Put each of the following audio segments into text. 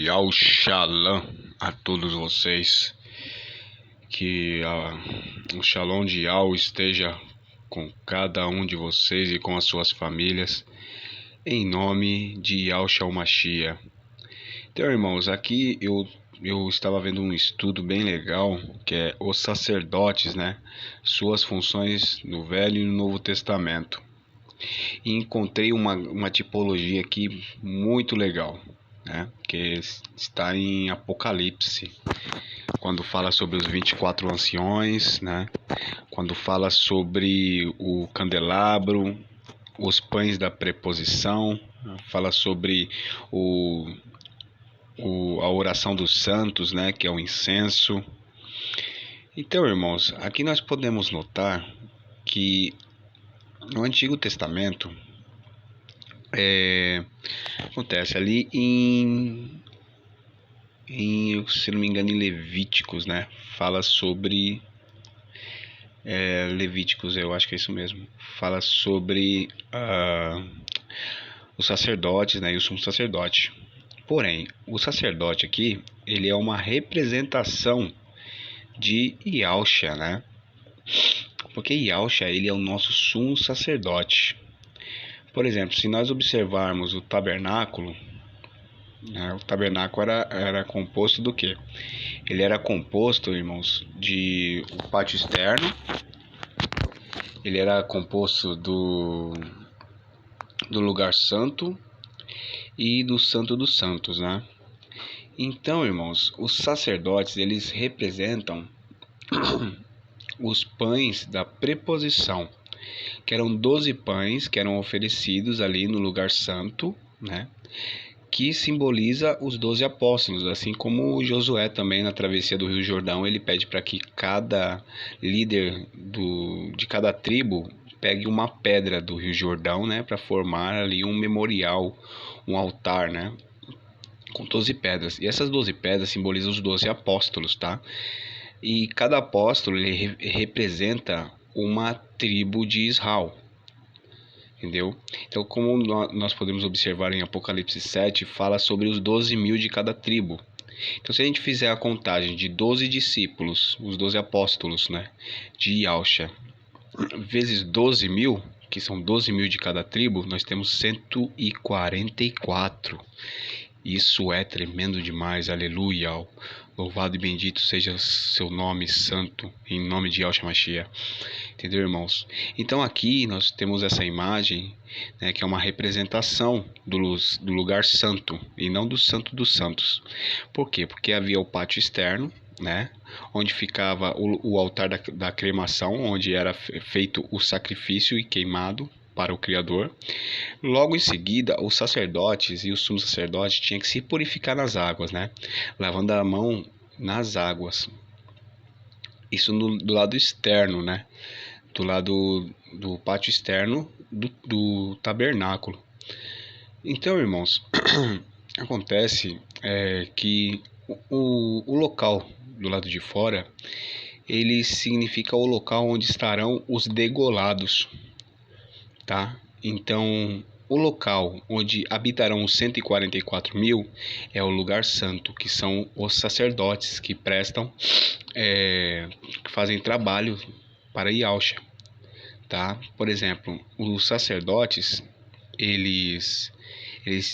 cordial Shalom a todos vocês. Que o Shalom de Yahweh esteja com cada um de vocês e com as suas famílias, em nome de Yahshua Mashiach. Então, irmãos, aqui eu estava vendo um estudo bem legal, que é os sacerdotes, né? Suas funções no Velho e no Novo Testamento. E encontrei uma tipologia aqui muito legal, né? Que está em Apocalipse, quando fala sobre os 24 anciões, né? Quando fala sobre o candelabro, os pães da preposição, fala sobre a oração dos santos, né? Que é o incenso. Então, irmãos, aqui nós podemos notar que no Antigo Testamento acontece ali se não me engano, em Levíticos, né? Fala sobre Levíticos, eu acho que é isso mesmo. Fala sobre os sacerdotes, né? E o sumo sacerdote. Porém, o sacerdote aqui, ele é uma representação de Yahshua, né? Porque Yahshua, ele é o nosso sumo sacerdote. Por exemplo, se nós observarmos o tabernáculo, né, o tabernáculo era composto do quê? Ele era composto, irmãos, de o pátio externo. Ele era composto do lugar santo e do Santo dos Santos, né? Então, irmãos, os sacerdotes, eles representam os pães da preposição, que eram 12 pães que eram oferecidos ali no lugar santo, né? Que simboliza os 12 apóstolos, assim como Josué também na travessia do Rio Jordão, ele pede para que cada líder de cada tribo pegue uma pedra do Rio Jordão, né, para formar ali um memorial, um altar, né, com 12 pedras. E essas 12 pedras simbolizam os 12 apóstolos, tá? E cada apóstolo ele representa uma tribo de Israel. Entendeu? Então, como nós podemos observar em Apocalipse 7, fala sobre os 12.000 de cada tribo. Então, se a gente fizer a contagem de 12 discípulos, os 12 apóstolos, né, de Yahshua, vezes 12.000, que são 12.000 de cada tribo, nós temos 144. Isso é tremendo demais, aleluia. Louvado e bendito seja seu nome santo, em nome de Yahshua Mashiach. Entendeu, irmãos? Então aqui nós temos essa imagem, né, que é uma representação do lugar santo e não do Santo dos Santos. Por quê? Porque havia o pátio externo, né, onde ficava o altar da cremação, onde era feito o sacrifício e queimado para o Criador. Logo em seguida, os sacerdotes e o sumo sacerdote tinham que se purificar nas águas, né, lavando a mão nas águas. Isso do lado externo, né, do lado do pátio externo do tabernáculo. Então, irmãos, acontece que o local do lado de fora, ele significa o local onde estarão os degolados, tá? Então, o local onde habitarão os 144.000 é o lugar santo, que são os sacerdotes que prestam, que fazem trabalho para Yahshua, tá? Por exemplo, os sacerdotes, eles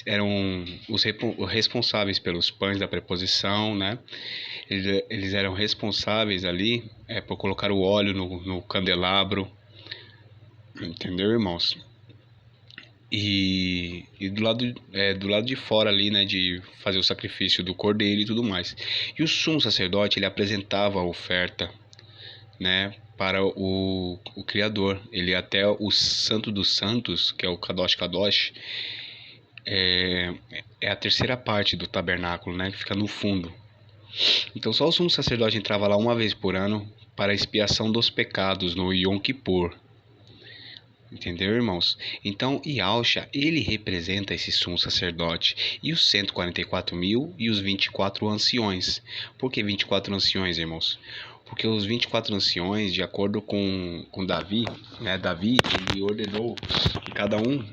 eram os responsáveis pelos pães da preposição, né? Eles eram responsáveis ali por colocar o óleo no candelabro, entendeu, irmãos? E do lado de fora ali, né, de fazer o sacrifício do cordeiro e tudo mais. E o sumo sacerdote, ele apresentava a oferta, né, para o Criador. Ele até o Santo dos Santos, que é o Kadosh Kadosh, é a terceira parte do tabernáculo, né, que fica no fundo. Então só o sumo sacerdote entrava lá uma vez por ano para a expiação dos pecados no Yom Kippur. Entendeu, irmãos? Então, Yahshua, ele representa esse sumo sacerdote e os 144.000 e os 24 anciões. Por que 24 anciões, irmãos? porque os 24 anciões, de acordo com Davi, né, Davi ele ordenou que cada um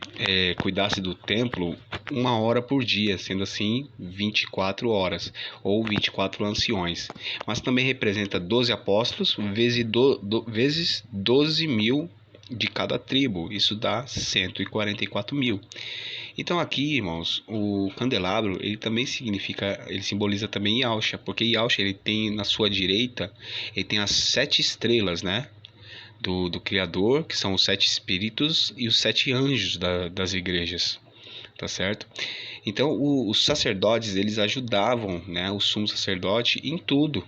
cuidasse do templo 1 hora por dia, sendo assim 24 horas, ou 24 anciões. Mas também representa 12 apóstolos vezes 12 mil de cada tribo, isso dá 144 mil. Então aqui, irmãos, o candelabro, ele também significa, ele simboliza também Yahshua, porque Yahshua, ele tem na sua direita, ele tem as 7 estrelas, né, do Criador, que são os 7 espíritos e os 7 anjos das igrejas, tá certo? Então os sacerdotes, eles ajudavam, né, o sumo sacerdote em tudo.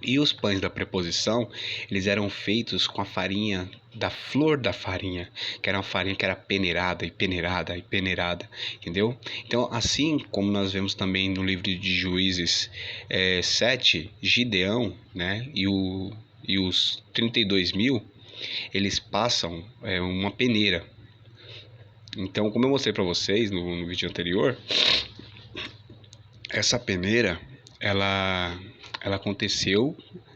E os pães da preposição, eles eram feitos com a farinha da flor da farinha, que era uma farinha que era peneirada e peneirada e peneirada, entendeu? Então, assim como nós vemos também no livro de Juízes 7, Gideão, né, e os 32 mil, eles passam uma peneira. Então, como eu mostrei para vocês no vídeo anterior, essa peneira, ela aconteceu,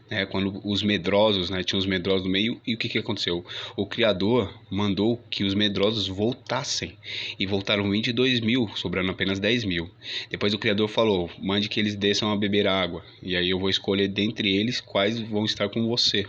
né, quando os medrosos, né, tinha os medrosos no meio, e o que aconteceu? O Criador mandou que os medrosos voltassem, e voltaram 22 mil, sobrando apenas 10 mil. Depois o Criador falou, mande que eles desçam a beber água, e aí eu vou escolher dentre eles quais vão estar com você.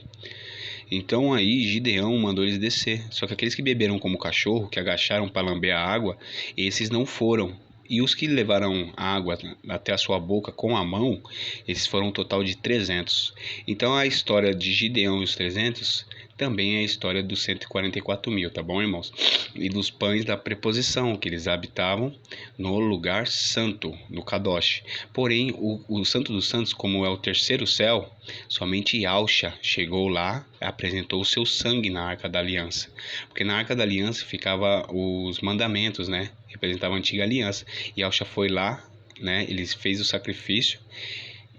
Então aí Gideão mandou eles descer, só que aqueles que beberam como cachorro, que agacharam para lamber a água, esses não foram. E os que levaram água até a sua boca com a mão, esses foram um total de 300. Então a história de Gideão e os 300 também é a história dos 144 mil, tá bom, irmãos? E dos pães da preposição, que eles habitavam no lugar santo, no Kadosh. Porém, o Santo dos Santos, como é o terceiro céu, somente Yahshua chegou lá, apresentou o seu sangue na Arca da Aliança. Porque na Arca da Aliança ficava os mandamentos, né? Representava a antiga aliança. Yahshua foi lá, né? Ele fez o sacrifício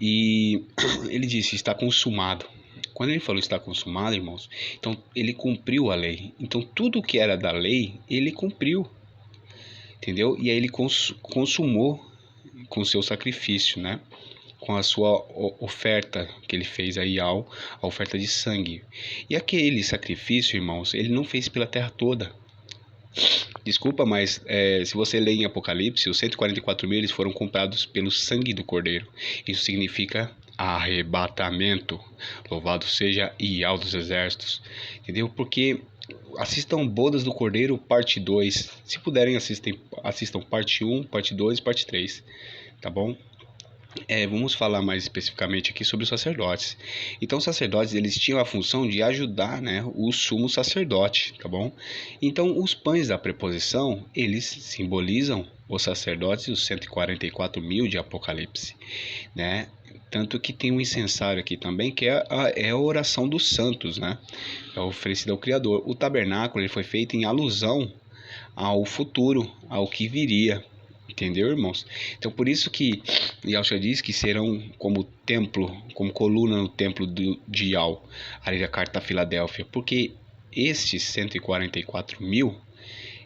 e ele disse, está consumado. Quando ele falou está consumado, irmãos, então ele cumpriu a lei. Então tudo que era da lei, ele cumpriu. Entendeu? E aí ele consumou com o seu sacrifício, né? Com a sua oferta que ele fez aí a oferta de sangue. E aquele sacrifício, irmãos, ele não fez pela terra toda. Desculpa, mas se você ler em Apocalipse, os 144 mil eles foram comprados pelo sangue do Cordeiro. Isso significa arrebatamento. Louvado seja Ial dos Exércitos. Entendeu? Porque assistam Bodas do Cordeiro, parte 2. Se puderem, assistam parte 1, parte 2 e parte 3. Tá bom? Vamos falar mais especificamente aqui sobre os sacerdotes. Então, os sacerdotes, eles tinham a função de ajudar, né, o sumo sacerdote, tá bom? Então, os pães da preposição, eles simbolizam os sacerdotes e os 144 mil de Apocalipse, né? Tanto que tem um incensário aqui também, que é a oração dos santos, né? É oferecida ao Criador. O tabernáculo ele foi feito em alusão ao futuro, ao que viria. Entendeu, irmãos? Então, por isso que Yahshua diz que serão como templo, como coluna no templo de Yah, ali da carta a Filadélfia, porque estes 144 mil,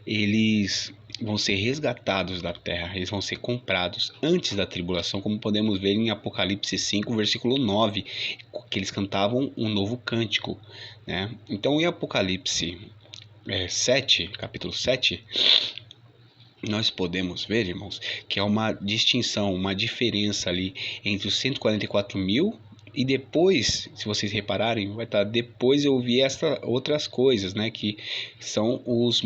eles vão ser resgatados da terra, eles vão ser comprados antes da tribulação, como podemos ver em Apocalipse 5, versículo 9, que eles cantavam um novo cântico, né? Então, em Apocalipse 7, capítulo 7, nós podemos ver, irmãos, que há uma distinção, uma diferença ali entre os 144 mil e depois, se vocês repararem, vai estar depois eu vi essas outras coisas, né, que são os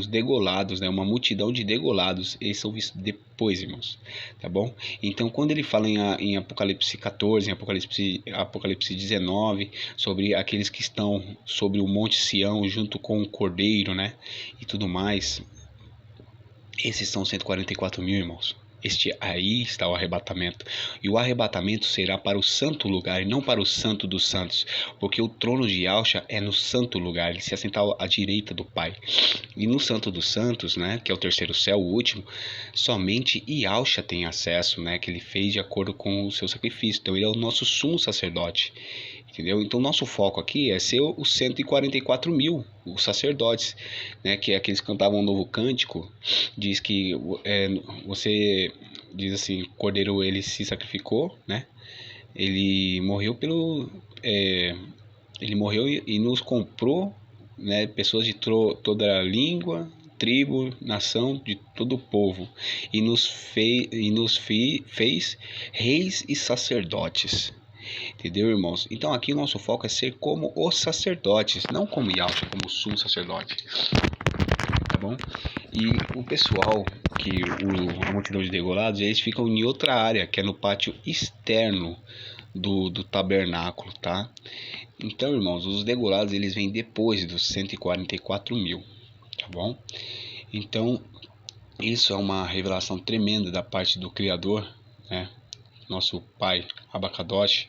degolados, né, uma multidão de degolados, eles são vistos depois, irmãos, tá bom? Então, quando ele fala em Apocalipse 14, em Apocalipse 19, sobre aqueles que estão sobre o Monte Sião junto com o Cordeiro, né, e tudo mais, esses são 144 mil, irmãos. Aí está o arrebatamento. E o arrebatamento será para o santo lugar e não para o santo dos santos. Porque o trono de Yahshua é no santo lugar. Ele se assenta à direita do Pai. E no santo dos santos, né, que é o terceiro céu, o último, somente Yahshua tem acesso, né, que ele fez de acordo com o seu sacrifício. Então ele é o nosso sumo sacerdote. Entendeu? Então, nosso foco aqui é ser os 144 mil, os sacerdotes, né? Que é aqueles que cantavam um novo cântico. Diz que você diz assim: Cordeiro ele se sacrificou, né? ele morreu ele morreu e nos comprou, né, pessoas de toda a língua, tribo, nação, de todo o povo, e fez reis e sacerdotes. Entendeu, irmãos? Então aqui o nosso foco é ser como os sacerdotes, não como Yahshua, como o sumo sacerdote. Tá bom? E o pessoal, a multidão de degolados, eles ficam em outra área, que é no pátio externo do tabernáculo, tá? Então, irmãos, os degolados, eles vêm depois dos 144 mil, tá bom? Então, isso é uma revelação tremenda da parte do Criador, né? Nosso Pai Abacadosh,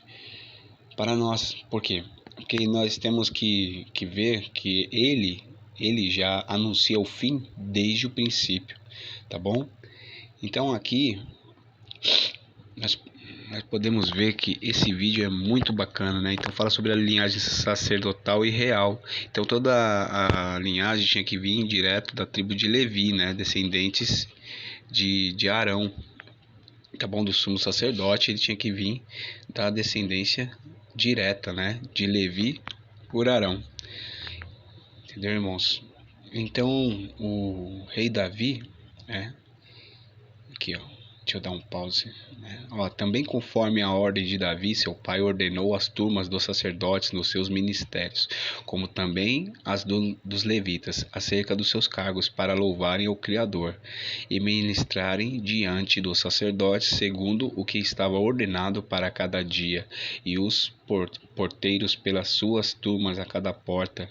para nós. Por quê? Porque nós temos que ver que ele já anuncia o fim desde o princípio, tá bom? Então aqui nós podemos ver que esse vídeo é muito bacana, né? Então fala sobre a linhagem sacerdotal e real. Então toda a linhagem tinha que vir direto da tribo de Levi, né? Descendentes de Arão, tá bom? Do sumo sacerdote, ele tinha que vir da descendência direta, né? De Levi por Arão. Entendeu, irmãos? Então o rei Davi, né? Aqui, ó. Deixa eu dar um pause. Ó, também conforme a ordem de Davi, seu pai ordenou as turmas dos sacerdotes nos seus ministérios, como também as dos levitas, acerca dos seus cargos, para louvarem o Criador e ministrarem diante dos sacerdotes, segundo o que estava ordenado para cada dia, e os porteiros pelas suas turmas a cada porta,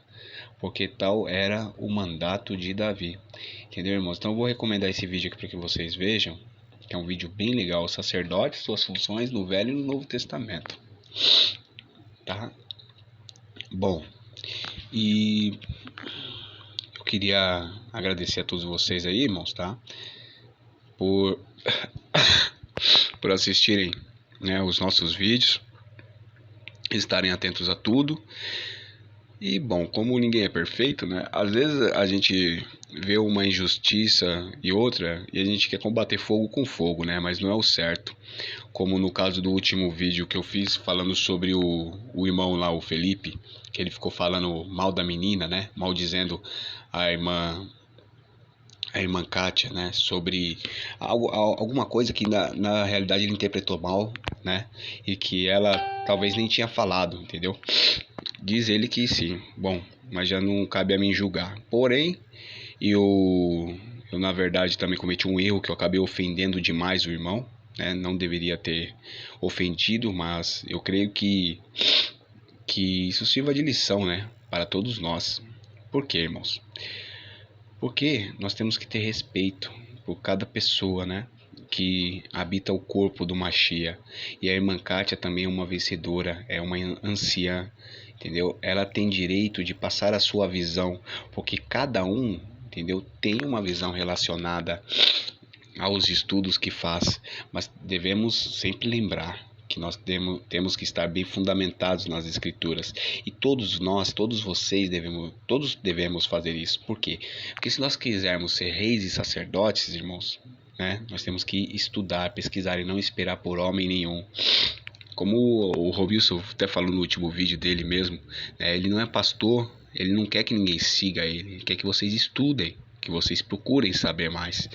porque tal era o mandato de Davi. Entendeu, irmãos? Então eu vou recomendar esse vídeo aqui para que vocês vejam, que é um vídeo bem legal, os sacerdotes, suas funções no Velho e no Novo Testamento, tá? Bom, e eu queria agradecer a todos vocês aí, irmãos, tá? Por assistirem, né, os nossos vídeos, estarem atentos a tudo. E bom, como ninguém é perfeito, né? Às vezes a gente vê uma injustiça e outra e a gente quer combater fogo com fogo, né? Mas não é o certo. Como no caso do último vídeo que eu fiz falando sobre o irmão lá, o Felipe, que ele ficou falando mal da menina, né? Maldizendo a irmã Kátia, né? Sobre alguma coisa que na realidade ele interpretou mal, né? E que ela talvez nem tinha falado, entendeu? Diz ele que sim. Bom, mas já não cabe a mim julgar. Porém, eu na verdade também cometi um erro, que eu acabei ofendendo demais o irmão, né? Não deveria ter ofendido, mas eu creio que isso sirva de lição, né? Para todos nós. Por quê, irmãos? Porque nós temos que ter respeito por cada pessoa, né? Que habita o corpo do Machia. E a irmã Kátia também é uma vencedora, é uma anciã, entendeu? Ela tem direito de passar a sua visão, porque cada um, entendeu, tem uma visão relacionada aos estudos que faz, mas devemos sempre lembrar que nós temos que estar bem fundamentados nas escrituras, e todos nós, todos vocês todos devemos fazer isso. Por quê? Porque se nós quisermos ser reis e sacerdotes, irmãos, né, nós temos que estudar, pesquisar e não esperar por homem nenhum. Como o Robinson até falou no último vídeo dele mesmo, né, ele não é pastor, ele não quer que ninguém siga ele quer que vocês estudem, que vocês procurem saber mais,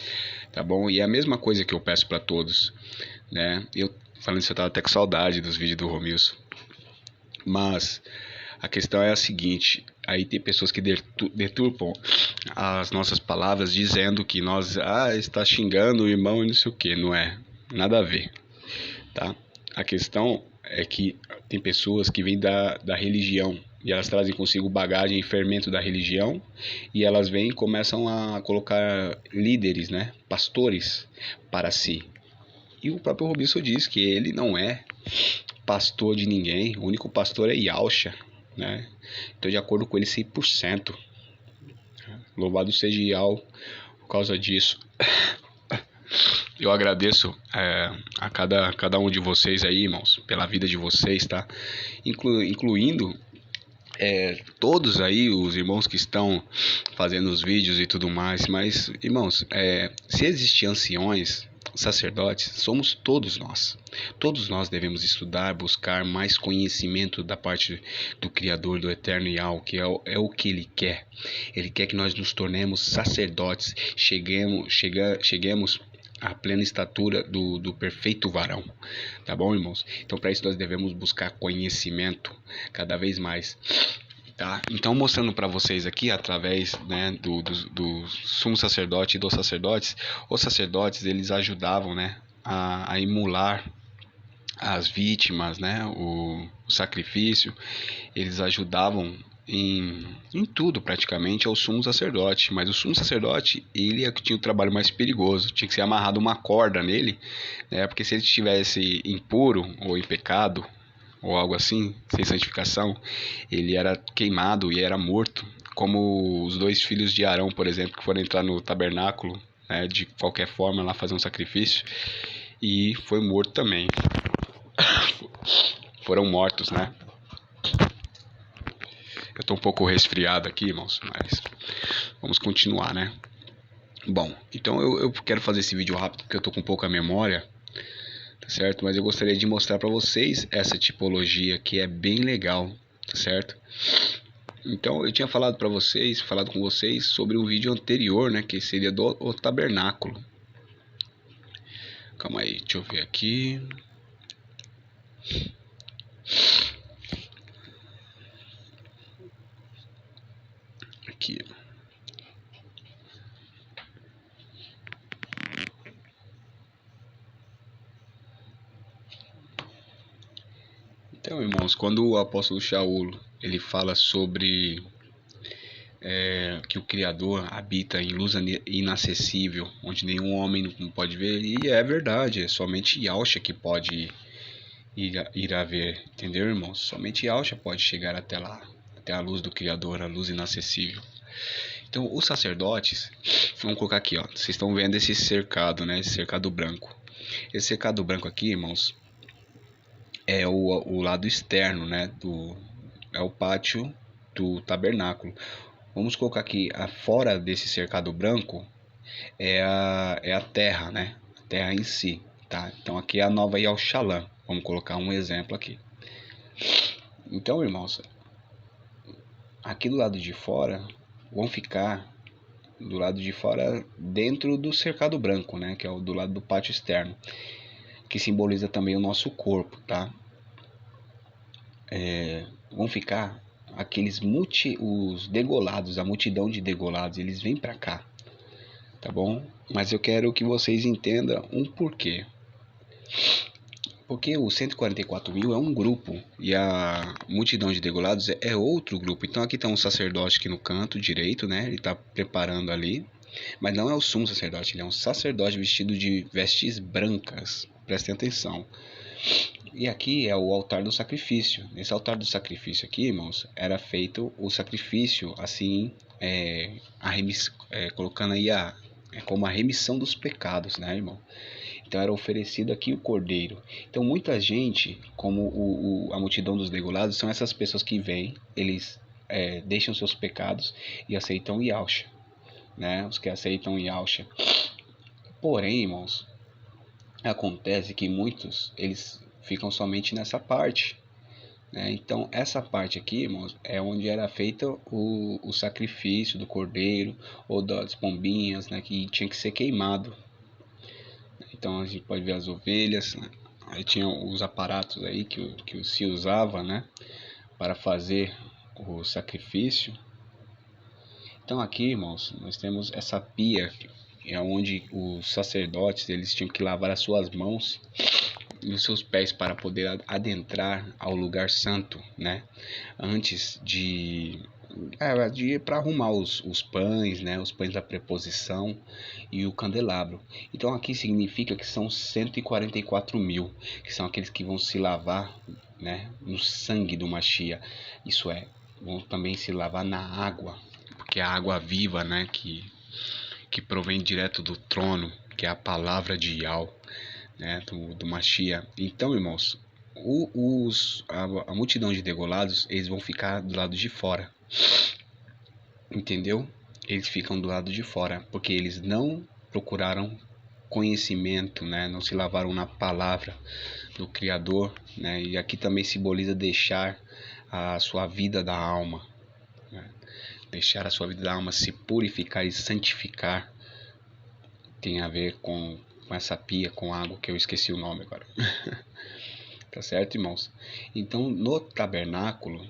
tá bom? E é a mesma coisa que eu peço para todos, né? Eu falando isso, eu tava até com saudade dos vídeos do Romilson. Mas a questão é a seguinte: aí tem pessoas que deturpam as nossas palavras, dizendo que nós está xingando o irmão e não sei o que. Não é, nada a ver, tá? A questão é que tem pessoas que vêm da religião e elas trazem consigo bagagem e fermento da religião, e elas vêm e começam a colocar líderes, né, pastores para si. E o próprio Robinson diz que ele não é pastor de ninguém, o único pastor é Yahshua, né? Então, de acordo com ele, 100%. Louvado seja Yahweh por causa disso. Eu agradeço a cada um de vocês aí, irmãos, pela vida de vocês, tá? Incluindo todos aí os irmãos que estão fazendo os vídeos e tudo mais. Mas, irmãos, se existem anciões, sacerdotes somos todos nós. Todos nós devemos estudar, buscar mais conhecimento da parte do Criador, do Eterno Yahweh, que é o que Ele quer. Ele quer que nós nos tornemos sacerdotes, cheguemos à plena estatura do perfeito varão. Tá bom, irmãos? Então, para isso nós devemos buscar conhecimento cada vez mais. Tá? Então, mostrando para vocês aqui, através, né, do sumo sacerdote e dos sacerdotes, os sacerdotes eles ajudavam, né, a emular as vítimas, né, o sacrifício, eles ajudavam em tudo praticamente ao sumo sacerdote, mas o sumo sacerdote ele é que tinha o trabalho mais perigoso, tinha que ser amarrado uma corda nele, né, porque se ele estivesse impuro ou em pecado, ou algo assim, sem santificação, ele era queimado e era morto, como os 2 filhos de Arão, por exemplo, que foram entrar no tabernáculo, né, de qualquer forma lá fazer um sacrifício, e foi morto também. Foram mortos, né? Eu tô um pouco resfriado aqui, irmãos, mas vamos continuar, né? Bom, então eu quero fazer esse vídeo rápido porque eu tô com pouca memória, tá certo? Mas eu gostaria de mostrar para vocês essa tipologia que é bem legal, tá certo? Então eu tinha falado com vocês sobre um vídeo anterior, né, que seria do tabernáculo. Calma aí, deixa eu ver aqui. Aqui. Então, irmãos, quando o apóstolo Shaul ele fala sobre que o Criador habita em luz inacessível, onde nenhum homem não pode ver, e é verdade, é somente Yahshua que pode ir a ver, entendeu, irmãos? Somente Yahshua pode chegar até lá, até a luz do Criador, a luz inacessível. Então, os sacerdotes, vamos colocar aqui, ó, vocês estão vendo esse cercado, né, esse cercado branco. Esse cercado branco aqui, irmãos, é o lado externo, né, é o pátio do tabernáculo. Vamos colocar aqui, fora desse cercado branco, é a terra, né, a terra em si, tá? Então aqui é a nova Yerushalayim. Vamos colocar um exemplo aqui. Então, irmãos, aqui do lado de fora, vão ficar do lado de fora dentro do cercado branco, né, que é o do lado do pátio externo, que simboliza também o nosso corpo, tá? Vão ficar os degolados, a multidão de degolados, eles vêm para cá, tá bom? Mas eu quero que vocês entendam um porquê. Porque os 144 mil é um grupo e a multidão de degolados é outro grupo. Então aqui está um sacerdote aqui no canto direito, né? Ele está preparando ali. Mas não é o sumo sacerdote, ele é um sacerdote vestido de vestes brancas. Prestem atenção. E aqui é o altar do sacrifício. Nesse altar do sacrifício aqui, irmãos, era feito o sacrifício assim, colocando aí como a remissão dos pecados, né, irmão? Então era oferecido aqui o cordeiro. Então muita gente, como a multidão dos degolados, são essas pessoas que vêm, eles deixam seus pecados e aceitam Yahshua, né? Os que aceitam Yahshua. Porém, irmãos, acontece que muitos, eles ficam somente nessa parte, né? Então essa parte aqui, irmãos, é onde era feito o sacrifício do cordeiro ou das pombinhas, né? Que tinha que ser queimado. Então a gente pode ver as ovelhas, né? Aí tinha os aparatos aí que se usava, né, para fazer o sacrifício. Então aqui, irmãos, nós temos essa pia, é onde os sacerdotes eles tinham que lavar as suas mãos e os seus pés para poder adentrar ao lugar santo, né, antes de para arrumar os pães, né, os pães da preposição e o candelabro. Então aqui significa que são 144 mil, que são aqueles que vão se lavar, né, no sangue do Mashiach. Isso é, vão também se lavar na água, porque é a água viva, né, que provém direto do trono, que é a palavra de Yahweh, né, do Mashiach. Então, irmãos, a multidão de degolados, eles vão ficar do lado de fora. Entendeu? Eles ficam do lado de fora, porque eles não procuraram conhecimento, né? Não se lavaram na palavra do Criador, né? E aqui também simboliza deixar a sua vida da alma, né? Deixar a sua vida da alma se purificar e santificar. Tem a ver com essa pia, com água, que eu esqueci o nome agora. Tá certo, irmãos? Então, no tabernáculo,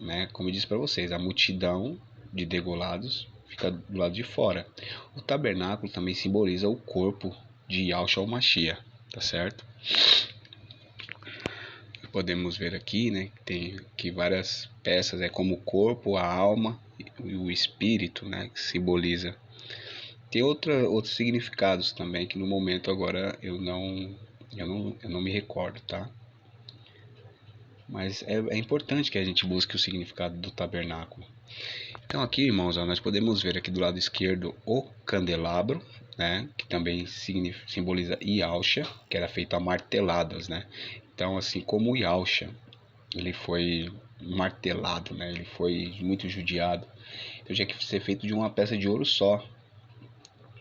né, como eu disse para vocês, a multidão de degolados fica do lado de fora. O tabernáculo também simboliza o corpo de Yahushua Mashiach, tá certo? Podemos ver aqui, né, que tem aqui várias peças, como o corpo, a alma e o espírito, né, que simboliza. Tem outros significados também que no momento agora eu não me recordo, tá? Mas é importante que a gente busque o significado do tabernáculo. Então aqui, irmãos, ó, nós podemos ver aqui do lado esquerdo o candelabro, né, que também simboliza Yahushua, que era feito a marteladas, né? Então, assim como o Yahushua, ele foi martelado, né? Ele foi muito judiado. Então tinha que ser feito de uma peça de ouro só,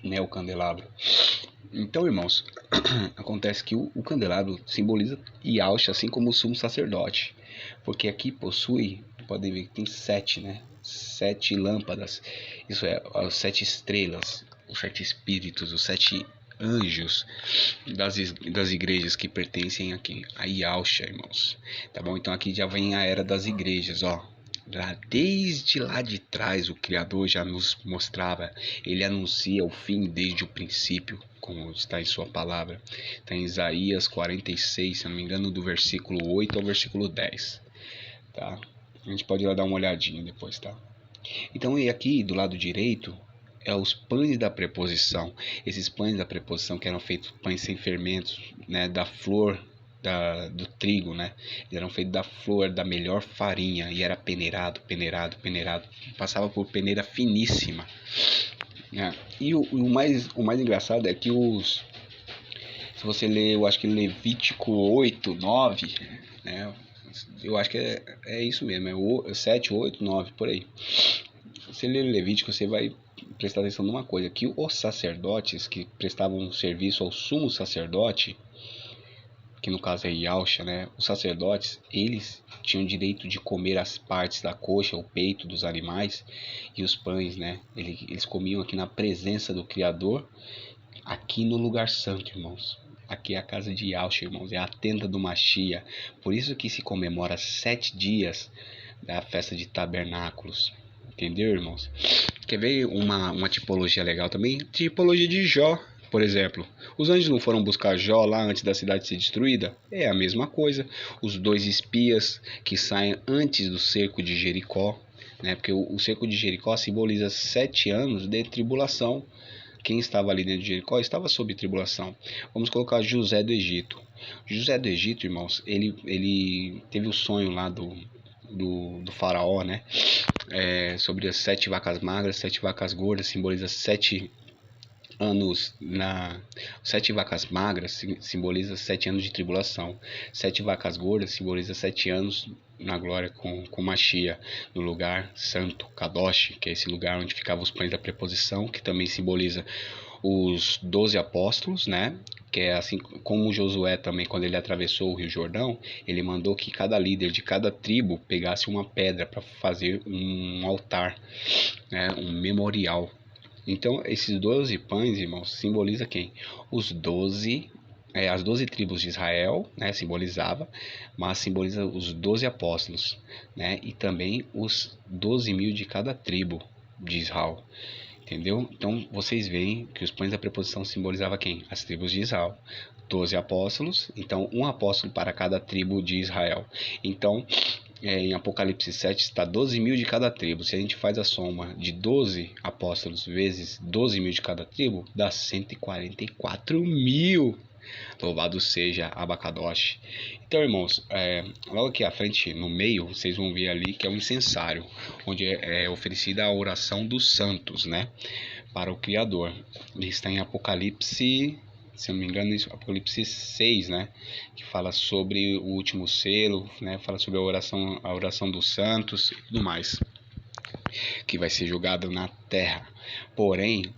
né, o candelabro. Então, irmãos, acontece que o candelabro simboliza Yahushua, assim como o sumo sacerdote, porque aqui possui, podem ver que tem 7, né? 7 lâmpadas, isso é, as 7 estrelas, os 7 espíritos, os 7 anjos das igrejas que pertencem aqui a Yahushua, irmãos. Tá bom? Então aqui já vem a era das igrejas, ó. Desde lá de trás o Criador já nos mostrava, ele anuncia o fim desde o princípio, como está em sua palavra. Está em Isaías 46, se não me engano, do versículo 8 ao versículo 10. Tá? A gente pode ir lá dar uma olhadinha depois, tá? Então, e aqui do lado direito é os pães da preposição. Esses pães da preposição que eram feitos pães sem fermentos, né, da flor do trigo, né? Eles eram feitos da flor da melhor farinha e era peneirado, passava por peneira finíssima, né? E o mais engraçado é que se você ler, eu acho que Levítico 8, 9, né? Eu acho que é isso mesmo, é 7, 8, 9, por aí. Se você ler Levítico, você vai prestar atenção numa coisa, que os sacerdotes que prestavam serviço ao sumo sacerdote, que no caso é Yahushua, né? Os sacerdotes, eles tinham direito de comer as partes da coxa, o peito dos animais e os pães, né? Eles comiam aqui na presença do Criador, aqui no lugar santo, irmãos. Aqui é a casa de Yahushua, irmãos, é a tenda do Mashiach. Por isso que se comemora 7 dias da festa de tabernáculos. Entendeu, irmãos? Quer ver uma tipologia legal também? Tipologia de Jó, por exemplo. Os anjos não foram buscar Jó lá antes da cidade ser destruída? É a mesma coisa. Os 2 espias que saem antes do cerco de Jericó, né? Porque o cerco de Jericó simboliza 7 anos de tribulação. Quem estava ali dentro de Jericó estava sob tribulação. Vamos colocar José do Egito. José do Egito, irmãos, ele teve o sonho lá do faraó, né? Sobre as 7 vacas magras, 7 vacas gordas, simboliza 7 anos 7 vacas magras simboliza 7 anos de tribulação. 7 vacas gordas simboliza 7 anos na glória com Mashiach, no lugar santo, Kadosh, que é esse lugar onde ficavam os pães da preposição, que também simboliza os 12 apóstolos, né? Que é assim como Josué também, quando ele atravessou o Rio Jordão, ele mandou que cada líder de cada tribo pegasse uma pedra para fazer um altar, né? Um memorial. Então, esses 12 pães, irmãos, simboliza quem? As 12 tribos de Israel, né, simbolizava, mas simboliza os 12 apóstolos, né, e também os 12.000 de cada tribo de Israel, entendeu? Então, vocês veem que os pães da preposição simbolizavam quem? As tribos de Israel. 12 apóstolos, então um apóstolo para cada tribo de Israel. Então, em Apocalipse 7 está 12.000 de cada tribo. Se a gente faz a soma de 12 apóstolos vezes 12.000 de cada tribo, dá 144.000. Louvado seja Abacadosh. Então, irmãos, logo aqui à frente, no meio, vocês vão ver ali que é um incensário, onde é oferecida a oração dos santos, né, para o Criador. Ele está em Apocalipse, se eu não me engano, Apocalipse 6, né, que fala sobre o último selo, né, fala sobre a oração dos santos e tudo mais, que vai ser julgado na terra. Porém,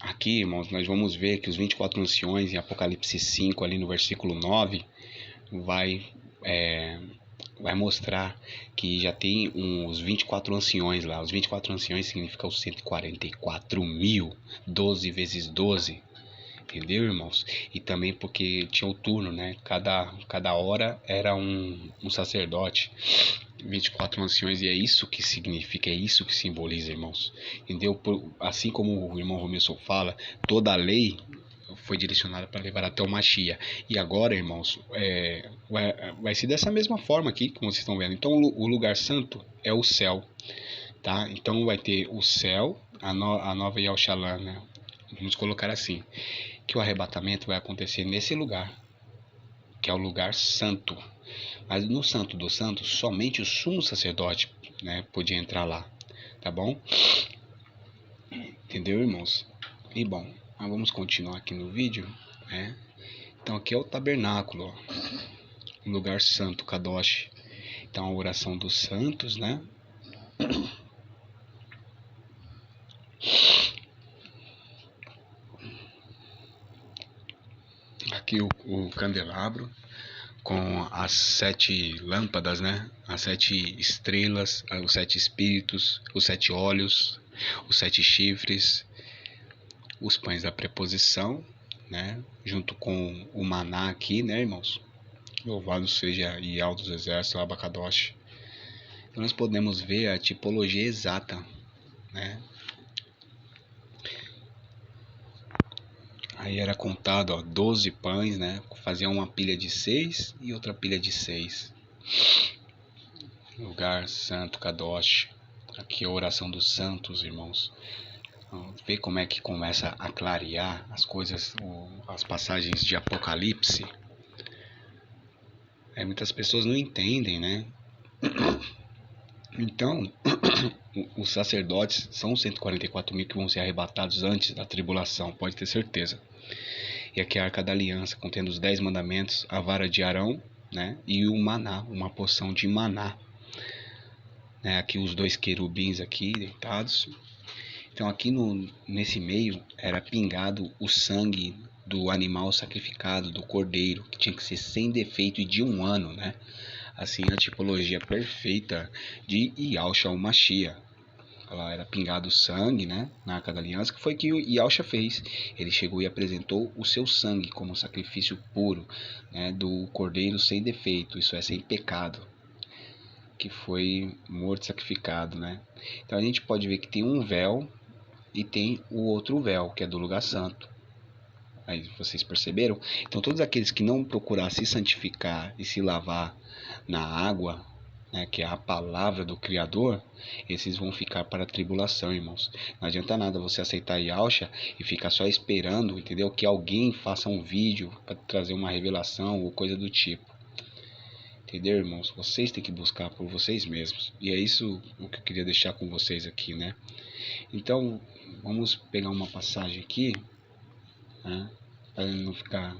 aqui, irmãos, nós vamos ver que os 24 anciões em Apocalipse 5, ali no versículo 9, vai, é, vai mostrar que já tem os 24 anciões lá. Os 24 anciões significam os 144 mil, 12 vezes 12. Entendeu, irmãos? E também porque tinha o turno, né? Cada hora era um sacerdote. 24 anciões, e é isso que significa, é isso que simboliza, irmãos. Entendeu? Assim como o irmão Romilson fala, toda a lei foi direcionada para levar até o Machia. E agora, irmãos, vai ser dessa mesma forma aqui, como vocês estão vendo. Então, o lugar santo é o céu, tá? Então, vai ter o céu, a nova Yalshalã, né? Vamos colocar assim, que o arrebatamento vai acontecer nesse lugar, que é o lugar santo. Mas no Santo dos Santos, somente o sumo sacerdote, né, podia entrar lá, tá bom? Entendeu, irmãos? E bom, vamos continuar aqui no vídeo, né? Então aqui é o tabernáculo, ó, um lugar santo, Kadosh. Então a oração dos santos, né? Aqui o candelabro com as 7 lâmpadas, né? As 7 estrelas, os 7 espíritos, os 7 olhos, os 7 chifres, os pães da preposição, né? Junto com o maná aqui, né, irmãos? Louvado seja Ial dos Exércitos, Abacadosh. Então nós podemos ver a tipologia exata, né? Aí era contado, ó, 12 pães, né? Fazia uma pilha de 6 e outra pilha de 6. Lugar santo, Kadosh. Aqui é a oração dos santos, irmãos. Vê como é que começa a clarear as coisas, as passagens de Apocalipse. Muitas pessoas não entendem, né? Então, os sacerdotes são os 144 mil que vão ser arrebatados antes da tribulação, pode ter certeza. E aqui é a Arca da Aliança, contendo os 10 mandamentos, a vara de Arão, né? E o maná, uma porção de maná. Né? Aqui os 2 querubins aqui deitados. Então aqui nesse meio era pingado o sangue do animal sacrificado, do cordeiro, que tinha que ser sem defeito e de 1 ano, né? Assim a tipologia perfeita de Yahshua o Mashiach. Lá era pingado sangue, né, na Arca da Aliança, que foi que o Yahshua fez. Ele chegou e apresentou o seu sangue como sacrifício puro, né, do cordeiro sem defeito, isso é, sem pecado, que foi morto e sacrificado, né. Então a gente pode ver que tem um véu e tem o outro véu, que é do lugar santo. Aí vocês perceberam? Então todos aqueles que não procurar se santificar e se lavar na água, né, que é a palavra do Criador, esses vão ficar para a tribulação, irmãos. Não adianta nada você aceitar Yahshua e ficar só esperando, entendeu? Que alguém faça um vídeo para trazer uma revelação ou coisa do tipo. Entendeu, irmãos? Vocês têm que buscar por vocês mesmos. E é isso o que eu queria deixar com vocês aqui, né? Então, vamos pegar uma passagem aqui, né, para não ficar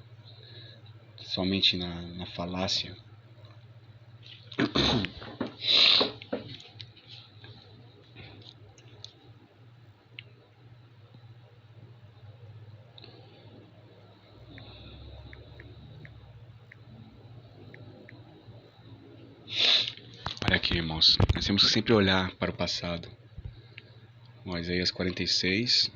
somente na falácia. Olha aqui, irmãos, nós temos que sempre olhar para o passado. Isaías 46.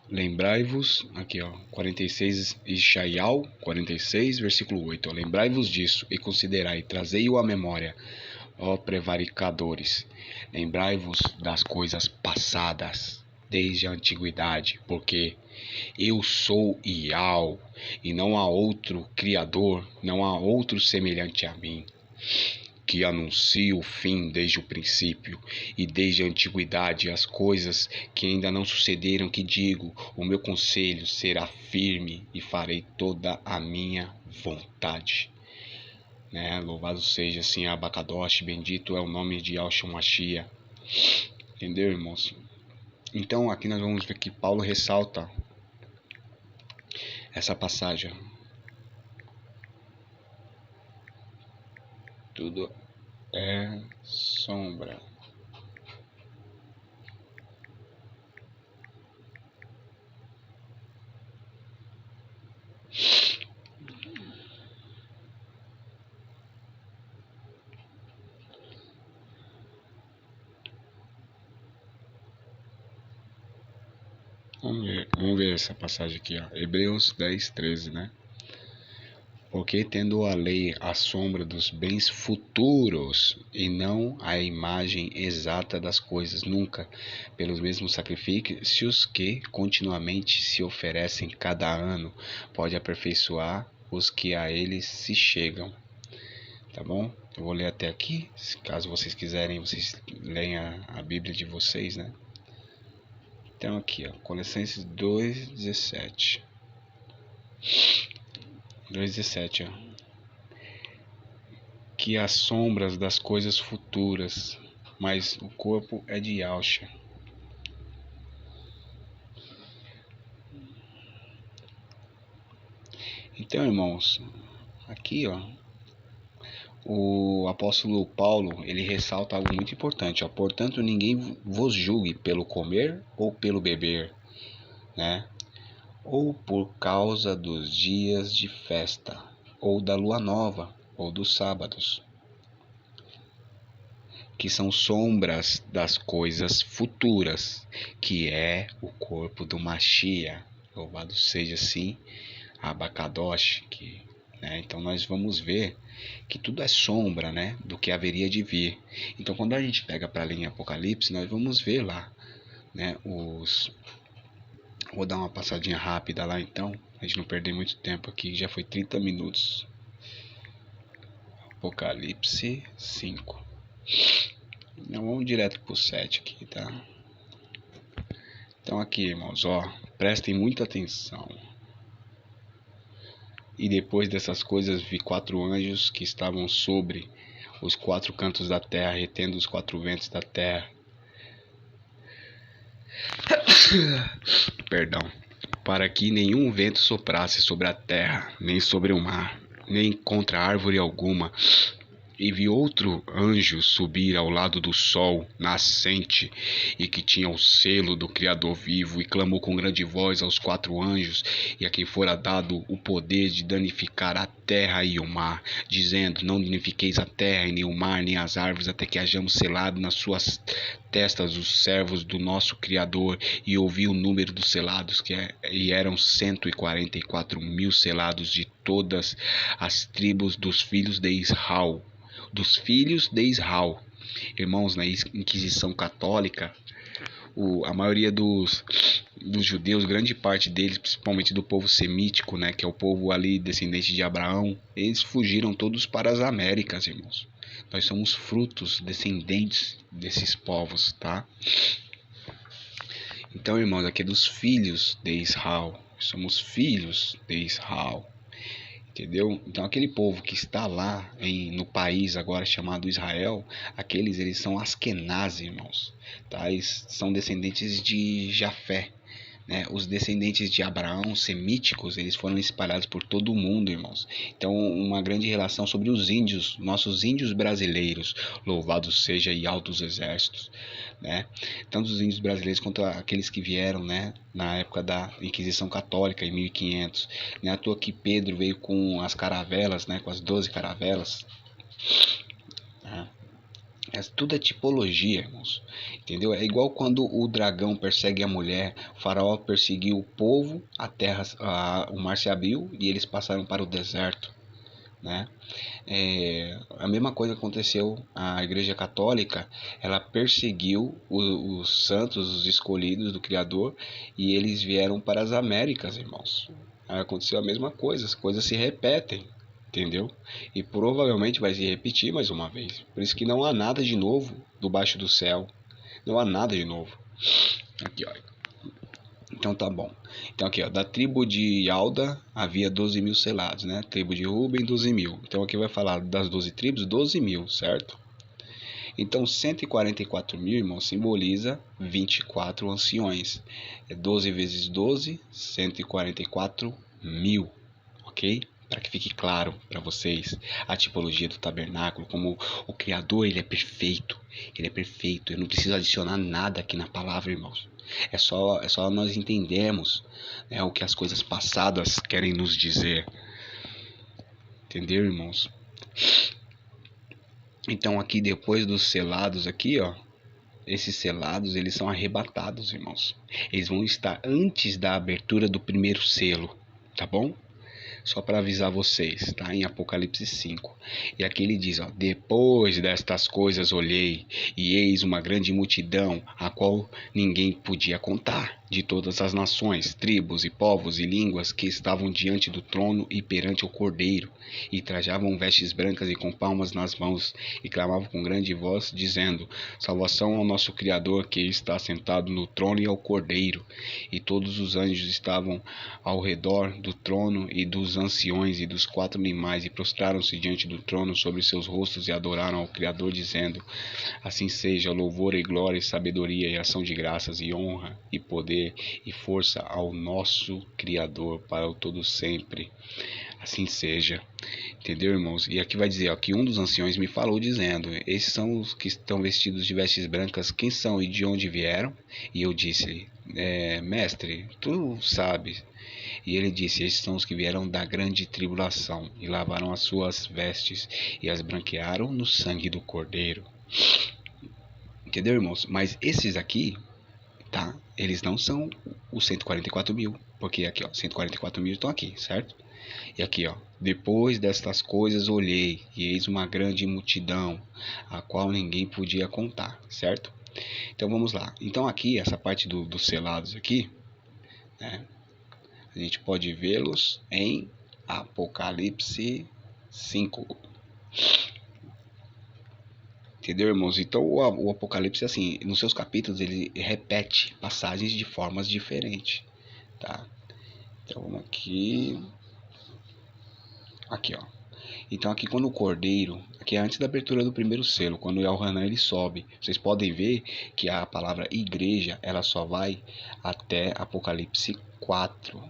Lembrai-vos, aqui ó, 46, Ishaial 46, versículo 8. Lembrai-vos disso e considerai, trazei-o à memória, ó prevaricadores. Lembrai-vos das coisas passadas, desde a antiguidade, porque eu sou Ial, e não há outro Criador, não há outro semelhante a mim, que anuncio o fim desde o princípio e desde a antiguidade as coisas que ainda não sucederam, que digo, o meu conselho será firme e farei toda a minha vontade. Né? Louvado seja assim Abacadosh, bendito é o nome de Yahshua Mashiach. Entendeu, irmãos? Então aqui nós vamos ver que Paulo ressalta essa passagem. Tudo é sombra. Vamos ver essa passagem aqui, ó. Hebreus 10, 13, né? Porque tendo a lei a sombra dos bens futuros e não a imagem exata das coisas, nunca, pelos mesmos sacrifícios que continuamente se oferecem cada ano, pode aperfeiçoar os que a eles se chegam. Tá bom? Eu vou ler até aqui, caso vocês quiserem, vocês leem a Bíblia de vocês, né? Então aqui, ó, Colossenses 2:17. 2:17, ó. Que as sombras das coisas futuras, mas o corpo é de Yahshua. Então, irmãos, aqui, ó, o apóstolo Paulo, ele ressalta algo muito importante, ó. Portanto, ninguém vos julgue pelo comer ou pelo beber, né? Ou por causa dos dias de festa, ou da lua nova, ou dos sábados, que são sombras das coisas futuras, que é o corpo do Mashiach. Louvado seja assim, Abacadosh, né? Então nós vamos ver que tudo é sombra, né, do que haveria de vir. Então quando a gente pega para ler em Apocalipse, nós vamos ver lá, né, Vou dar uma passadinha rápida lá então, a gente não perder muito tempo aqui, já foi 30 minutos. Apocalipse 5. Então vamos direto pro 7 aqui, tá? Então aqui, irmãos, ó, prestem muita atenção. E depois dessas coisas vi 4 anjos que estavam sobre os 4 cantos da terra, retendo os 4 ventos da terra. Perdão. Para que nenhum vento soprasse sobre a terra, nem sobre o mar, nem contra árvore alguma. E vi outro anjo subir ao lado do sol nascente, e que tinha o selo do Criador vivo, e clamou com grande voz aos 4 anjos, e a quem fora dado o poder de danificar a terra e o mar, dizendo: não danifiqueis a terra, e nem o mar, nem as árvores, até que hajamos selado nas suas testas os servos do nosso Criador. E ouvi o número dos selados, e eram 144.000 selados de todas as tribos dos filhos de Israel. Irmãos, na Inquisição Católica, a maioria dos judeus, grande parte deles, principalmente do povo semítico, né, que é o povo ali descendente de Abraão, eles fugiram todos para as Américas, irmãos. Nós somos frutos, descendentes desses povos, tá? Então, irmãos, aqui é dos filhos de Israel. Somos filhos de Israel. Entendeu? Então aquele povo que está lá no país agora chamado Israel, eles são Askenaz, irmãos, tá? Eles são descendentes de Jafé, né? Os descendentes de Abraão, semíticos, eles foram espalhados por todo o mundo, irmãos. Então uma grande relação sobre os índios, nossos índios brasileiros, louvado seja Yahweh dos exércitos, né? Tanto os índios brasileiros quanto aqueles que vieram, né, na época da Inquisição Católica em 1500. Não é à toa que Pedro veio com as caravelas, né, com as 12 caravelas, né? Tudo é tipologia, irmãos. Entendeu? É igual quando o dragão persegue a mulher, o faraó perseguiu o povo, o mar se abriu e eles passaram para o deserto, né? A mesma coisa aconteceu. A Igreja Católica, ela perseguiu os santos, os escolhidos do Criador, e eles vieram para as Américas, irmãos. Aconteceu a mesma coisa, as coisas se repetem, entendeu? E provavelmente vai se repetir mais uma vez. Por isso que não há nada de novo debaixo do céu. Não há nada de novo. Aqui, ó. Então tá bom. Então aqui, ó, da tribo de Alda havia 12.000 selados, né? Tribo de Ruben, 12.000. Então aqui vai falar das 12 tribos, 12.000, certo? Então 144.000, irmão, simboliza 24 anciões. É 12 vezes 12, 144.000, ok? para que fique claro para vocês a tipologia do tabernáculo, como o Criador, ele é perfeito, eu não preciso adicionar nada aqui na palavra, irmãos. É só nós entendermos, né, o que as coisas passadas querem nos dizer. Entendeu, irmãos? Então aqui depois dos selados aqui, ó, esses selados, eles são arrebatados, irmãos. Eles vão estar antes da abertura do primeiro selo, tá bom? Só para avisar vocês, tá? Em Apocalipse 5. E aqui ele diz, ó: depois destas coisas olhei, e eis uma grande multidão, a qual ninguém podia contar, de todas as nações, tribos e povos e línguas, que estavam diante do trono e perante o Cordeiro, e trajavam vestes brancas e com palmas nas mãos, e clamavam com grande voz, dizendo: salvação ao nosso Criador, que está sentado no trono, e ao Cordeiro. E todos os anjos estavam ao redor do trono e dos anciões e dos 4 animais, e prostraram-se diante do trono sobre seus rostos e adoraram ao Criador, dizendo: assim seja, louvor e glória e sabedoria e ação de graças e honra e poder e força ao nosso Criador para o todo sempre. Assim seja. Entendeu, irmãos? E aqui vai dizer, ó, que um dos anciões me falou dizendo: esses são os que estão vestidos de vestes brancas, quem são e de onde vieram? E eu disse: mestre, tu sabes. E ele disse: esses são os que vieram da grande tribulação, e lavaram as suas vestes, e as branquearam no sangue do Cordeiro. Entendeu, irmãos? Mas esses aqui, tá? Eles não são os 144 mil, porque aqui, ó, 144 mil estão aqui, certo? E aqui, ó: depois destas coisas olhei, e eis uma grande multidão, a qual ninguém podia contar, certo? Então vamos lá. Então aqui, essa parte dos selados aqui, né, a gente pode vê-los em Apocalipse 5. Entendeu, irmãos? Então o Apocalipse, assim, nos seus capítulos, ele repete passagens de formas diferentes, tá? Então vamos aqui. Aqui, ó. Então aqui quando o Cordeiro, aqui é antes da abertura do primeiro selo, quando o Elhanan ele sobe, vocês podem ver que a palavra igreja, ela só vai até Apocalipse 4,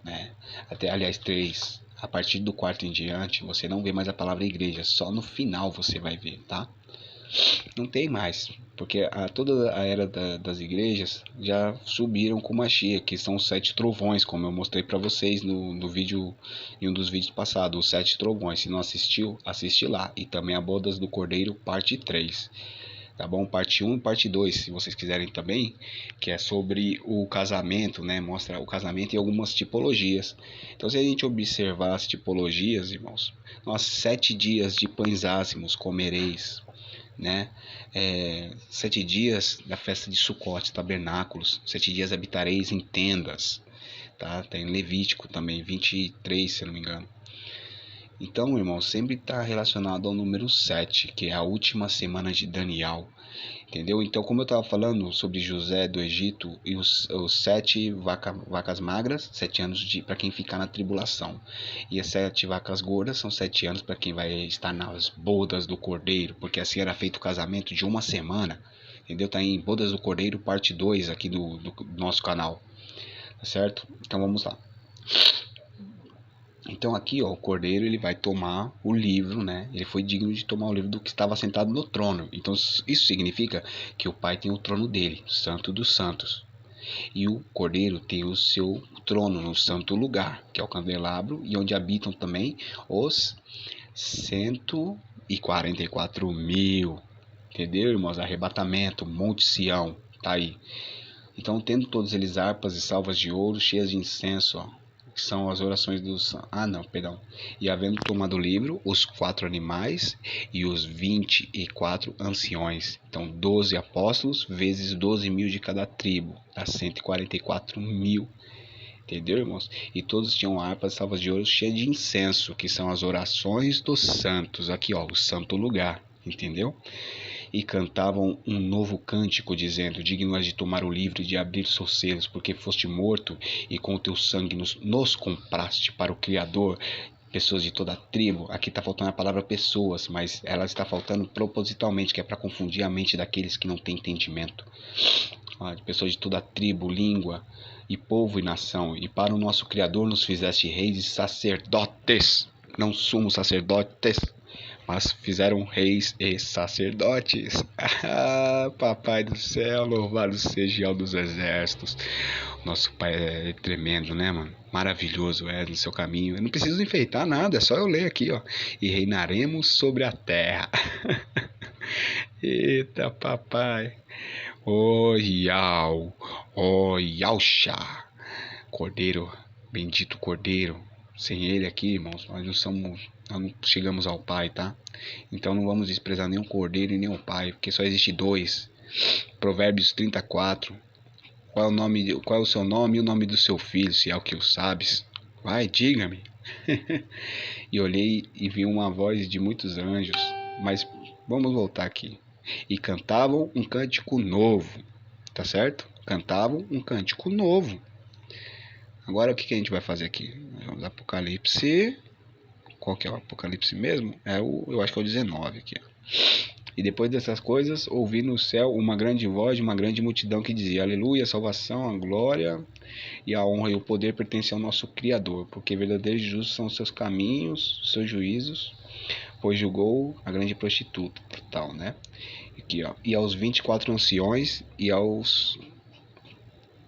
né? Até, aliás, 3. A partir do 4 em diante, você não vê mais a palavra igreja, só no final você vai ver, tá? Não tem mais, porque toda a era das igrejas já subiram com Mashiach, que são os 7 trovões, como eu mostrei para vocês no vídeo, em um dos vídeos passados, os 7 trovões. Se não assistiu, assiste lá. E também a Bodas do Cordeiro, parte 3. Tá bom? Parte 1 e parte 2, se vocês quiserem também, que é sobre o casamento, né? Mostra o casamento e algumas tipologias. Então, se a gente observar as tipologias, irmãos, nós 7 dias de pães ázimos comereis, né? 7 dias da festa de Sucote, tabernáculos. 7 dias habitareis em tendas, tá? Tem Levítico também, 23, se eu não me engano. Então, irmão, sempre está relacionado ao número 7, que é a última semana de Daniel. Entendeu? Então, como eu estava falando sobre José do Egito e os 7 vacas magras, 7 anos para quem ficar na tribulação. E as 7 vacas gordas são 7 anos para quem vai estar nas bodas do Cordeiro, porque assim era feito o casamento de uma semana. Entendeu? Tá em Bodas do Cordeiro, parte 2 aqui do nosso canal. Tá certo? Então vamos lá. Então aqui, ó, o Cordeiro ele vai tomar o livro, né? Ele foi digno de tomar o livro do que estava sentado no trono. Então isso significa que o Pai tem o trono dele, Santo dos Santos. E o Cordeiro tem o seu trono no santo lugar, que é o candelabro, e onde habitam também os 144 mil. Entendeu, irmãos? Arrebatamento, Monte Sião, tá aí. Então, tendo todos eles harpas e salvas de ouro cheias de incenso, ó, que são as orações dos... E havendo tomado o livro, os 4 animais e os 24 anciões. Então, 12 apóstolos vezes 12 mil de cada tribo, dá 144 mil. Entendeu, irmãos? E todos tinham harpas e salvas de ouro cheias de incenso, que são as orações dos santos. Aqui, ó, o santo lugar. Entendeu? E cantavam um novo cântico, dizendo: digno és de tomar o livro e de abrir seus selos, porque foste morto e com o teu sangue nos compraste para o Criador pessoas de toda a tribo. Aqui está faltando a palavra pessoas, mas ela está faltando propositalmente, que é para confundir a mente daqueles que não têm entendimento. de pessoas de toda tribo, língua e povo e nação. E para o nosso Criador nos fizeste reis e sacerdotes, não somos sacerdotes, mas fizeram reis e sacerdotes. Papai do céu, louvado seja o dos exércitos. Nosso Pai é tremendo, né, mano? Maravilhoso é no seu caminho. Eu não preciso enfeitar nada, é só eu ler aqui, ó. E reinaremos sobre a terra. Eita, papai. Ó Iau, ó Yausha. Cordeiro, bendito Cordeiro. Sem ele aqui, irmãos, nós não chegamos ao Pai, tá? Então não vamos desprezar nem o Cordeiro e nem o Pai, porque só existe dois. Provérbios 34. Qual é o seu nome e o nome do seu filho, se é o que o sabes? Vai, diga-me. E olhei e vi uma voz de muitos anjos. Mas vamos voltar aqui. E cantavam um cântico novo. Tá certo? Cantavam um cântico novo. Agora o que a gente vai fazer aqui? Vamos Apocalipse. Qual que é o Apocalipse mesmo? Eu acho que é o 19 aqui. E depois dessas coisas, ouvi no céu uma grande voz de uma grande multidão que dizia: Aleluia, a salvação, a glória e a honra e o poder pertencem ao nosso Criador, porque verdadeiros e justos são os seus caminhos, os seus juízos, pois julgou a grande prostituta, tal, né? Aqui, ó. E aos 24 anciões e aos...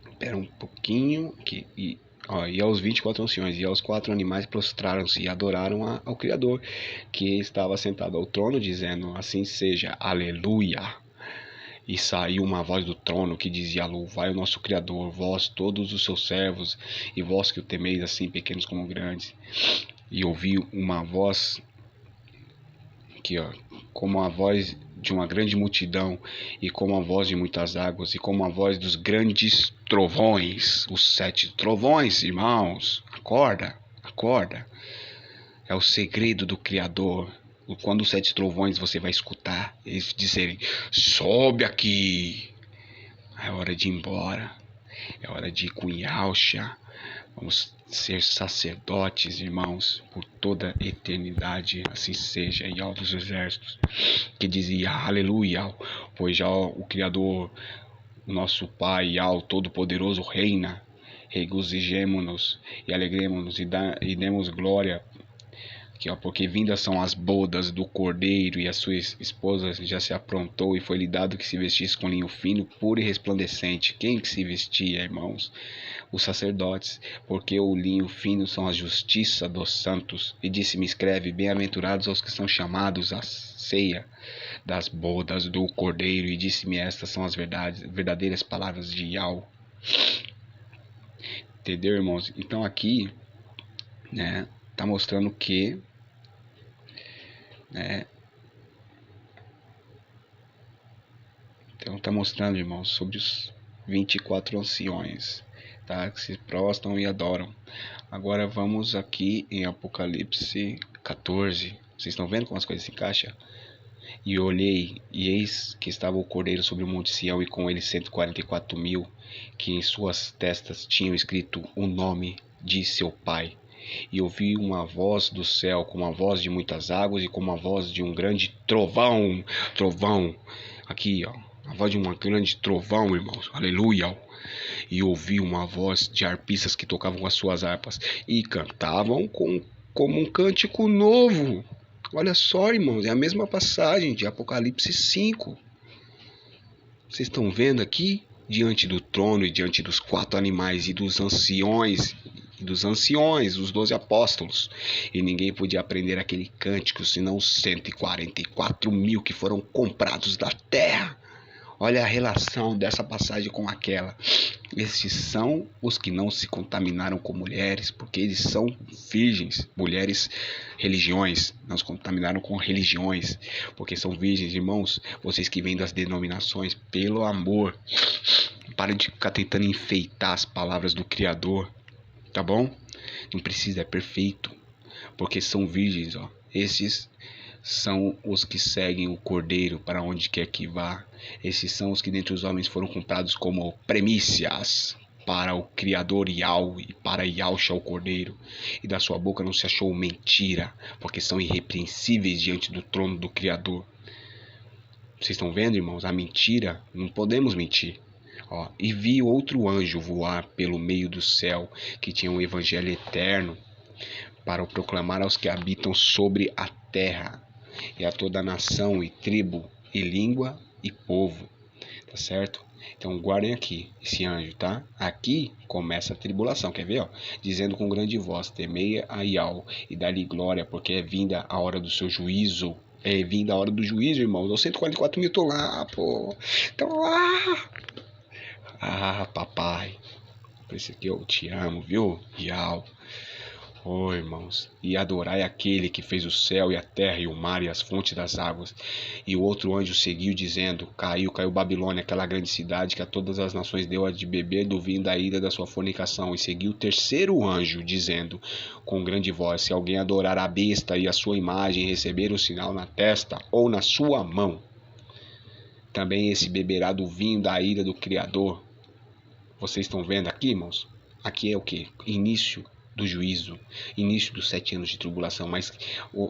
Espera um pouquinho aqui. E aos 24 anciões e aos 4 animais prostraram-se e adoraram ao Criador, que estava sentado ao trono, dizendo: Assim seja, aleluia. E saiu uma voz do trono que dizia: Louvai o nosso Criador, vós todos os seus servos, e vós que o temeis, assim pequenos como grandes. E ouvi uma voz, aqui, ó, como a voz de uma grande multidão, e como a voz de muitas águas, e como a voz dos grandes trovões. Os 7 trovões, irmãos. Acorda, acorda. É o segredo do Criador. Quando os 7 trovões você vai escutar eles dizerem: sobe aqui. É hora de ir embora. É hora de ir com Yausha. Vamos ser sacerdotes, irmãos, por toda a eternidade. Assim seja. E ao dos exércitos, que dizia: aleluia, pois já o Criador, o nosso Pai, ao Todo-Poderoso, reina. Regozijemo-nos e alegremos-nos e demos glória. Aqui, ó, porque vindas são as bodas do Cordeiro, e a sua esposa já se aprontou, e foi-lhe dado que se vestisse com linho fino, puro e resplandecente. Quem que se vestia, irmãos? Os sacerdotes, porque o linho fino são a justiça dos santos. E disse-me: escreve: bem-aventurados aos que são chamados à ceia das bodas do Cordeiro. E disse-me: estas são as verdadeiras palavras de Yau. Entendeu, irmãos? Então aqui, né, tá mostrando que, né, então tá mostrando, irmãos, sobre os 24 anciões, tá, que se prostram e adoram. Agora vamos aqui em Apocalipse 14. Vocês estão vendo como as coisas se encaixam? E olhei, e eis que estava o Cordeiro sobre o monte Sião, e com ele 144.000, que em suas testas tinham escrito o nome de seu Pai. E ouvi uma voz do céu, como a voz de muitas águas, e como a voz de um grande trovão. Trovão, aqui, ó, a voz de um grande trovão, irmãos, aleluia. E ouvi uma voz de arpistas que tocavam com as suas harpas, e cantavam como um cântico novo. Olha só, irmãos, é a mesma passagem de Apocalipse 5. Vocês estão vendo aqui? Diante do trono e diante dos 4 animais e dos anciões, os 12 apóstolos. E ninguém podia aprender aquele cântico, senão os 144.000 que foram comprados da terra. Olha a relação dessa passagem com aquela. Esses são os que não se contaminaram com mulheres, porque eles são virgens. Mulheres, religiões, não se contaminaram com religiões, porque são virgens. Irmãos, vocês que vêm das denominações, pelo amor, parem de ficar tentando enfeitar as palavras do Criador, tá bom? Não precisa, é perfeito, porque são virgens, ó. Esses são os que seguem o Cordeiro para onde quer que vá. Esses são os que dentre os homens foram comprados como primícias para o Criador Yau e para Yausha, o Cordeiro. E da sua boca não se achou mentira, porque são irrepreensíveis diante do trono do Criador. Vocês estão vendo, irmãos? A mentira, não podemos mentir. Ó, e vi outro anjo voar pelo meio do céu, que tinha um evangelho eterno, para o proclamar aos que habitam sobre a terra, e a toda nação, e tribo, e língua, e povo. Tá certo? Então guardem aqui esse anjo, tá? Aqui começa a tribulação, quer ver? Ó? Dizendo com grande voz: temei a Iau e dá-lhe glória, porque é vinda a hora do seu juízo. É vinda a hora do juízo, irmãos. Os 144 mil estão lá, pô. Estão lá. Ah, papai. Por isso que eu te amo, viu? Iau. Oh, irmãos, e adorai aquele que fez o céu e a terra e o mar e as fontes das águas. E o outro anjo seguiu dizendo: caiu Babilônia, aquela grande cidade que a todas as nações deu a de beber do vinho da ira da sua fornicação. E seguiu o terceiro anjo dizendo com grande voz: se alguém adorar a besta e a sua imagem e receber o sinal na testa ou na sua mão, também esse beberá do vinho da ira do Criador. Vocês estão vendo aqui, irmãos? Aqui é o que? Início do juízo, início dos 7 anos de tribulação. Mas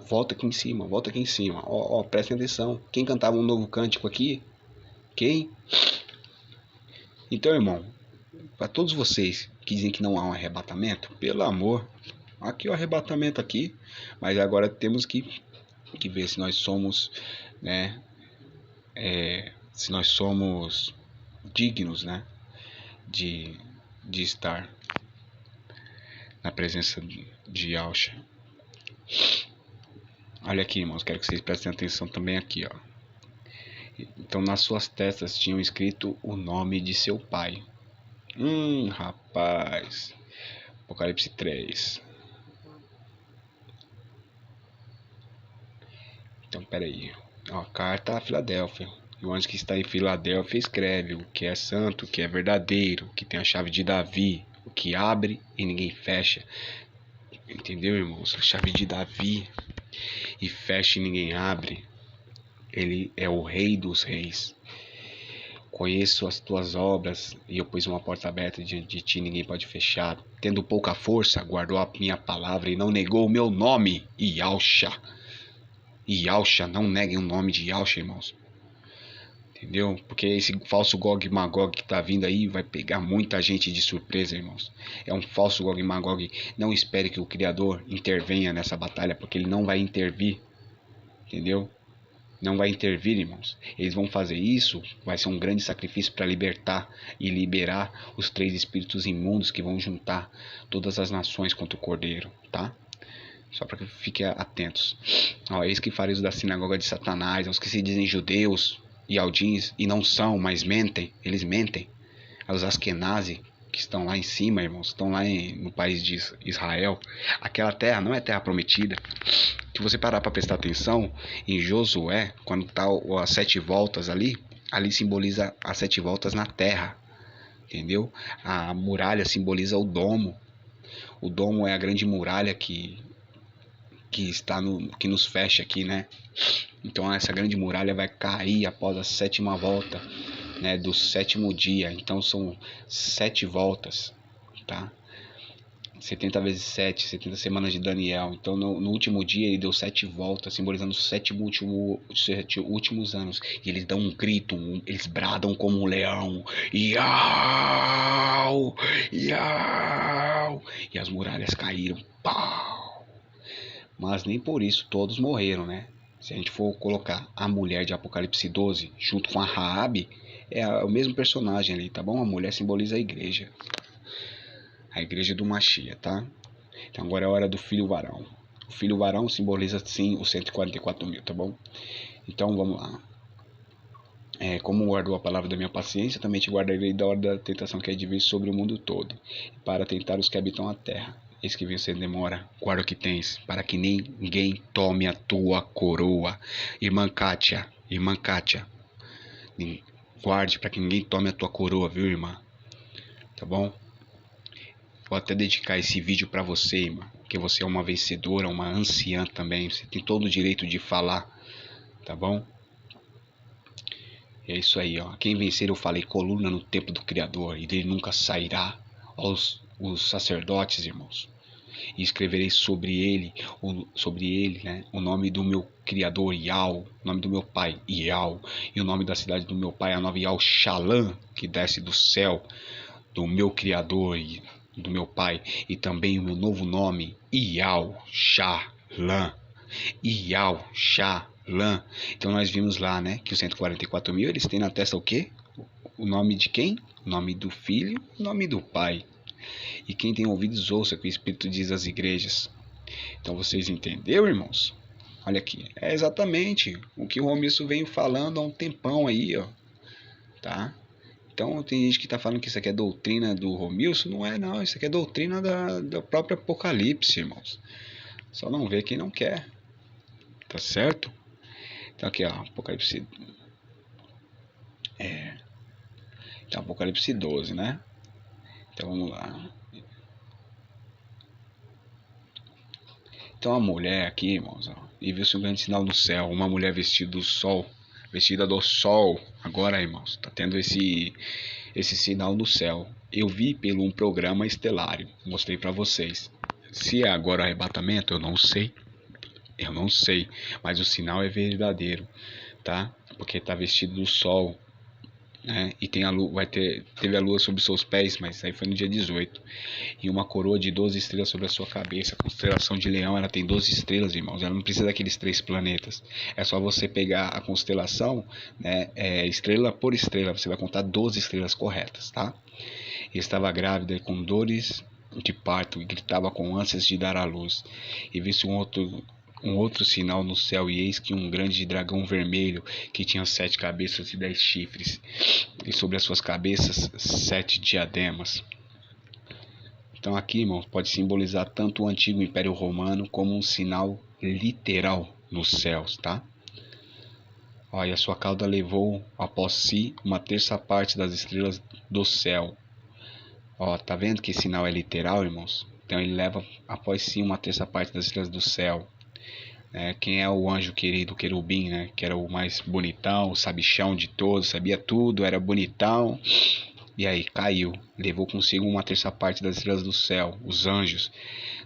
volta aqui em cima, prestem atenção. Quem cantava um novo cântico aqui? Quem? Então, irmão, para todos vocês que dizem que não há um arrebatamento, pelo amor, aqui o arrebatamento aqui, mas agora temos que ver se nós somos, né, se nós somos dignos, né, de estar na presença de Yahushua. Olha aqui, irmãos, quero que vocês prestem atenção também aqui, ó. Então, nas suas testas tinham escrito o nome de seu pai. Rapaz. Apocalipse 3. Então, peraí. Ó, carta a Filadélfia. E o anjo que está em Filadélfia escreve: o que é santo, o que é verdadeiro, o que tem a chave de Davi, o que abre e ninguém fecha. Entendeu, irmãos? A chave de Davi, e fecha e ninguém abre. Ele é o rei dos reis. Conheço as tuas obras, e eu pus uma porta aberta diante de ti, ninguém pode fechar. Tendo pouca força, guardou a minha palavra e não negou o meu nome, Yahushua. Yahushua, não neguem o nome de Yahushua, irmãos. Entendeu? Porque esse falso Gog e Magog que está vindo aí vai pegar muita gente de surpresa, irmãos. É um falso Gog e Magog. Não espere que o Criador intervenha nessa batalha, porque ele não vai intervir. Entendeu? Não vai intervir, irmãos. Eles vão fazer isso, vai ser um grande sacrifício para libertar e liberar os 3 espíritos imundos que vão juntar todas as nações contra o Cordeiro, tá? Só para que fiquem atentos. Ó, eis que fareis da sinagoga de Satanás, aos que se dizem judeus e aldins, e não são, mas mentem, eles mentem. Aos Askenazi, que estão lá em cima, irmãos, estão lá no país de Israel. Aquela terra não é terra prometida. Se você parar para prestar atenção, em Josué, quando está as 7 voltas ali simboliza as 7 voltas na terra, entendeu? A muralha simboliza o domo. O domo é a grande muralha que nos fecha aqui, né? Então essa grande muralha vai cair após a 7ª volta, né, do 7º dia. Então são 7 voltas, tá? 70 vezes 7, 70 semanas de Daniel. Então no último dia ele deu 7 voltas, simbolizando os 7 últimos anos. E eles dão um grito, eles bradam como um leão. Iau! Iau! E as muralhas caíram. Pau! Mas nem por isso todos morreram, né? Se a gente for colocar a mulher de Apocalipse 12 junto com a Raabe, é o mesmo personagem ali, tá bom? A mulher simboliza a igreja. A igreja do Mashiach, tá? Então agora é a hora do filho varão. O filho varão simboliza sim os 144 mil, tá bom? Então vamos lá. Como guardou a palavra da minha paciência, também te guardarei da hora da tentação que é de vir sobre o mundo todo, para tentar os que habitam a terra. Eis que vem sem demora, guarda o que tens, para que ninguém tome a tua coroa. Irmã Kátia, guarde para que ninguém tome a tua coroa, viu, irmã? Tá bom? Vou até dedicar esse vídeo para você, irmã, porque você é uma vencedora, uma anciã também. Você tem todo o direito de falar, tá bom? É isso aí, ó. Quem vencer, eu falei, coluna no templo do Criador, e dele nunca sairá. Os sacerdotes, irmãos. e escreverei sobre ele, né, o nome do meu Criador, Yau, o nome do meu pai, Yau, e o nome da cidade do meu pai, a nova Yau Shalom, que desce do céu, do meu Criador e do meu pai, e também o meu novo nome, Yau Shalom. Yau Shalom. Então nós vimos lá, né, que os 144 mil, eles têm na testa o quê? O nome de quem? O nome do Filho, o nome do Pai. E quem tem ouvidos ouça o que o Espírito diz às igrejas. Então vocês entenderam, irmãos? Olha aqui, é exatamente o que o Romilson vem falando há um tempão aí, ó. Tá? Então tem gente que está falando que isso aqui é doutrina do Romilson. Não é não, isso aqui é doutrina da própria Apocalipse, irmãos. Só não vê quem não quer. Tá certo? Então aqui, ó, Apocalipse... Então Apocalipse 12, né? Então vamos lá. Então a mulher aqui, irmãos, ó, e viu-se um grande sinal no céu, uma mulher vestida do sol, Agora, irmãos, tá tendo esse sinal no céu. Eu vi pelo um programa estelário, mostrei para vocês. Se é agora o arrebatamento, eu não sei, mas o sinal é verdadeiro, tá? Porque tá vestido do sol, né? E tem a lua, teve a lua sobre seus pés, mas aí foi no dia 18. E uma coroa de 12 estrelas sobre a sua cabeça. A constelação de Leão, ela tem 12 estrelas, irmãos. Ela não precisa daqueles 3 planetas. É só você pegar a constelação, né, estrela por estrela. Você vai contar 12 estrelas corretas, tá? E estava grávida com dores de parto e gritava com ânsias de dar à luz. E viu-se um outro sinal no céu, e eis que um grande dragão vermelho, que tinha 7 cabeças e 10 chifres, e sobre as suas cabeças 7 diademas. Então aqui, irmãos, pode simbolizar tanto o antigo Império Romano como um sinal literal nos céus, tá? Olha, a sua cauda levou após si uma terça parte das estrelas do céu. Ó, tá vendo que esse sinal é literal, irmãos? Então ele leva após si uma terça parte das estrelas do céu. Quem é o anjo querido, o querubim, né? Que era o mais bonitão, o sabichão de todos, sabia tudo, era bonitão. E aí caiu, levou consigo uma terça parte das estrelas do céu, os anjos,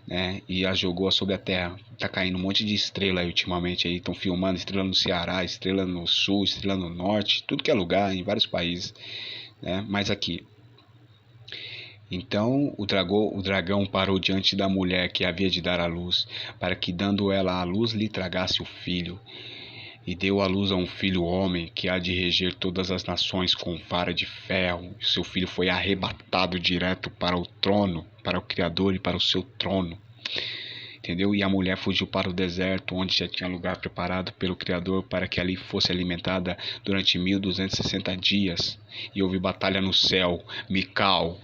né? E as jogou sobre a terra. Tá caindo um monte de estrela aí ultimamente aí, estão filmando estrela no Ceará, estrela no sul, estrela no norte, tudo que é lugar, em vários países, né? Mas aqui. Então o dragão parou diante da mulher que havia de dar à luz, para que, dando ela à luz, lhe tragasse o filho. E deu à luz a um filho homem, que há de reger todas as nações com vara de ferro. E seu filho foi arrebatado direto para o trono, para o Criador e para o seu trono. Entendeu? E a mulher fugiu para o deserto, onde já tinha lugar preparado pelo Criador para que ali fosse alimentada durante 1260 dias. E houve batalha no céu. Mical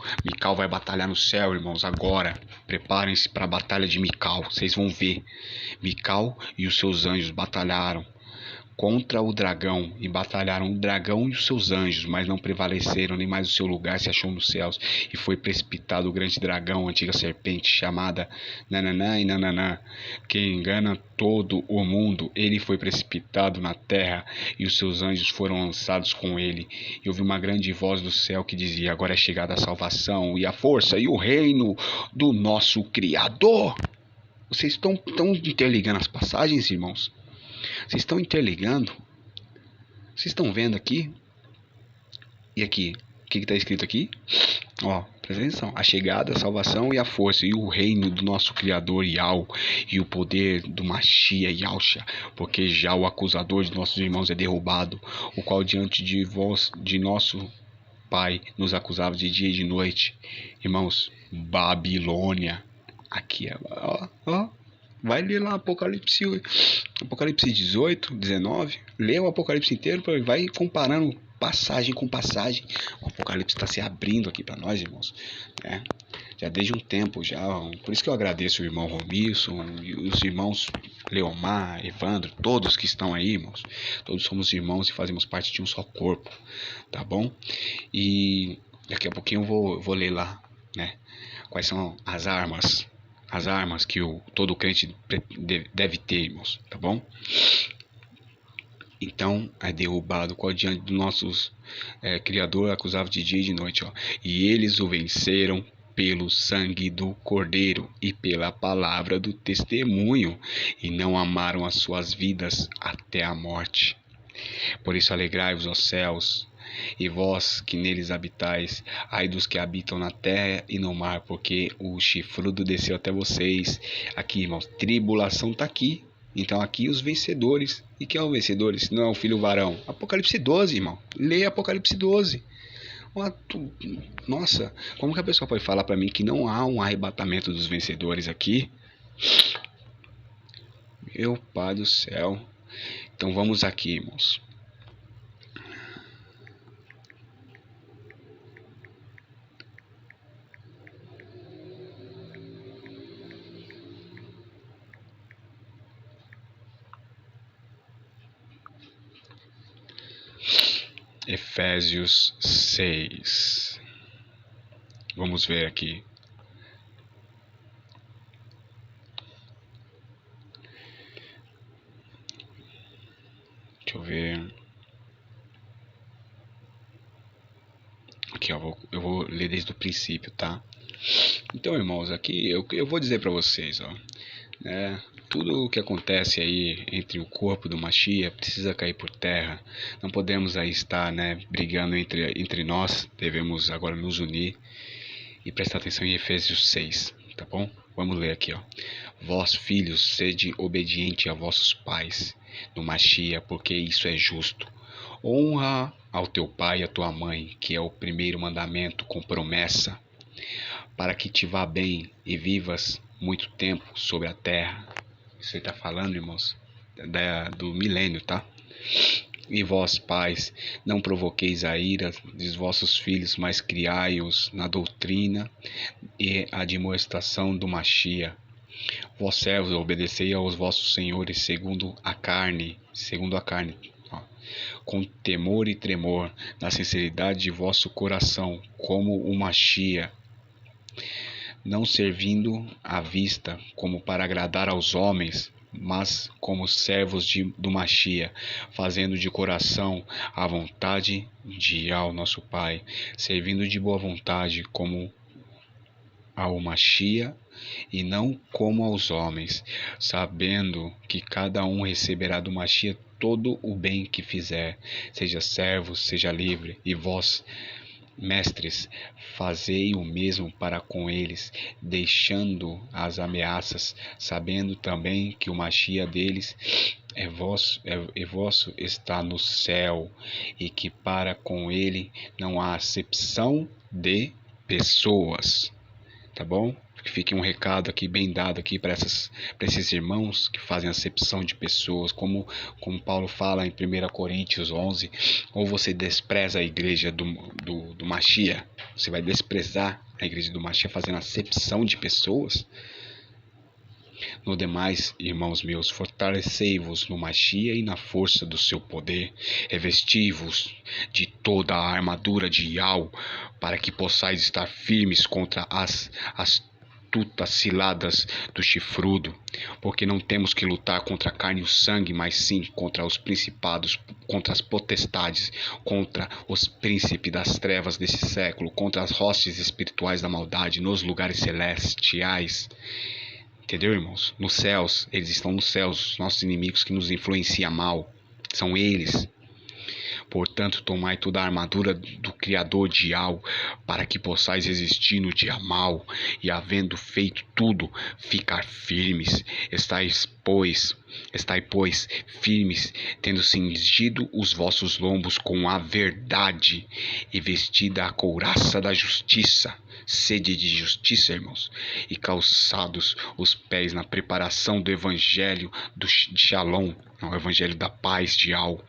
vai batalhar no céu, irmãos, agora. Preparem-se para a batalha de Mical, vocês vão ver. Mical e os seus anjos batalharam contra o dragão, e batalharam o dragão e os seus anjos, mas não prevaleceram, nem mais o seu lugar se achou nos céus, e foi precipitado o grande dragão, a antiga serpente, chamada Nananã e Nananã, que engana todo o mundo. Ele foi precipitado na terra, e os seus anjos foram lançados com ele. E ouvi uma grande voz do céu que dizia: agora é chegada a salvação, e a força, e o reino do nosso Criador. Vocês estão interligando as passagens, irmãos? Vocês estão interligando? Vocês estão vendo aqui? E aqui? O que está escrito aqui? Ó, presta atenção. A chegada, a salvação e a força, e o reino do nosso Criador Yau, e o poder do Machia Yausha, porque já o acusador de nossos irmãos é derrubado, o qual diante de vós, de nosso Pai, nos acusava de dia e de noite. Irmãos, Babilônia. Aqui é, ó. Vai ler lá Apocalipse 18, 19. Lê o Apocalipse inteiro, vai comparando passagem com passagem. O Apocalipse está se abrindo aqui para nós, irmãos, né? Já desde um tempo já. Por isso que eu agradeço o irmão Romilson e os irmãos Leomar, Evandro, todos que estão aí, irmãos. Todos somos irmãos e fazemos parte de um só corpo, tá bom? E daqui a pouquinho eu vou ler lá, né? Quais são as armas que todo crente deve ter, irmãos, tá bom? Então é derrubado, qual diante do nosso Criador acusava de dia e de noite, ó. E eles o venceram pelo sangue do Cordeiro e pela palavra do testemunho, e não amaram as suas vidas até a morte. Por isso alegrai-vos, ó céus, e vós que neles habitais, ai dos que habitam na terra e no mar, porque o chifrudo desceu até vocês. Aqui, irmãos, tribulação está aqui. Então aqui os vencedores. E quem é o vencedor? Se não é o filho varão. Apocalipse 12, irmão. Leia Apocalipse 12. Nossa, como que a pessoa pode falar para mim que não há um arrebatamento dos vencedores aqui? Meu Pai do céu. Então vamos aqui, irmãos. Efésios 6. Vamos ver aqui. Deixa eu ver. Aqui, ó, eu vou ler desde o princípio, tá? Então, irmãos, aqui eu vou dizer para vocês, ó, né? Tudo o que acontece aí entre o corpo do Mashiach precisa cair por terra. Não podemos aí estar, né, brigando entre nós. Devemos agora nos unir e prestar atenção em Efésios 6, tá bom? Vamos ler aqui, ó. Vós, filhos, sede obediente a vossos pais no Mashiach, porque isso é justo. Honra ao teu pai e à tua mãe, que é o primeiro mandamento com promessa, para que te vá bem e vivas muito tempo sobre a terra. Isso aí está falando, irmãos, do milênio, tá? E vós, pais, não provoqueis a ira dos vossos filhos, mas criai-os na doutrina e admoestação do Mashiach. Vós, servos, obedecei aos vossos senhores segundo a carne, ó, com temor e tremor, na sinceridade de vosso coração, como o Mashiach, não servindo à vista, como para agradar aos homens, mas como servos do Mashiach, fazendo de coração a vontade de Yahweh nosso Pai, servindo de boa vontade como ao Mashiach e não como aos homens, sabendo que cada um receberá do Mashiach todo o bem que fizer, seja servo, seja livre, e vós, mestres, fazei o mesmo para com eles, deixando as ameaças, sabendo também que o Mashiach deles é vosso está no céu, e que para com ele não há acepção de pessoas. Tá bom? Que fique um recado aqui bem dado aqui para esses irmãos que fazem acepção de pessoas, como Paulo fala em 1 Coríntios 11, ou você despreza a igreja do Mashiach, você vai desprezar a igreja do Mashiach fazendo acepção de pessoas. No demais, irmãos meus, fortalecei-vos no Mashiach e na força do seu poder, revesti-vos de toda a armadura de Yahweh, para que possais estar firmes contra as astutas ciladas do chifrudo, porque não temos que lutar contra a carne e o sangue, mas sim contra os principados, contra as potestades, contra os príncipes das trevas desse século, contra as hostes espirituais da maldade nos lugares celestiais. Entendeu, irmãos? Nos céus, eles estão nos céus, os nossos inimigos que nos influenciam mal, são eles. Portanto, tomai toda a armadura do Criador de Yahweh, para que possais resistir no dia mau, e havendo feito tudo, ficar firmes. Estai, pois, firmes, tendo cingido os vossos lombos com a verdade, e vestida a couraça da justiça, sede de justiça, irmãos, e calçados os pés na preparação do evangelho de Shalom, o evangelho da paz de Yahweh,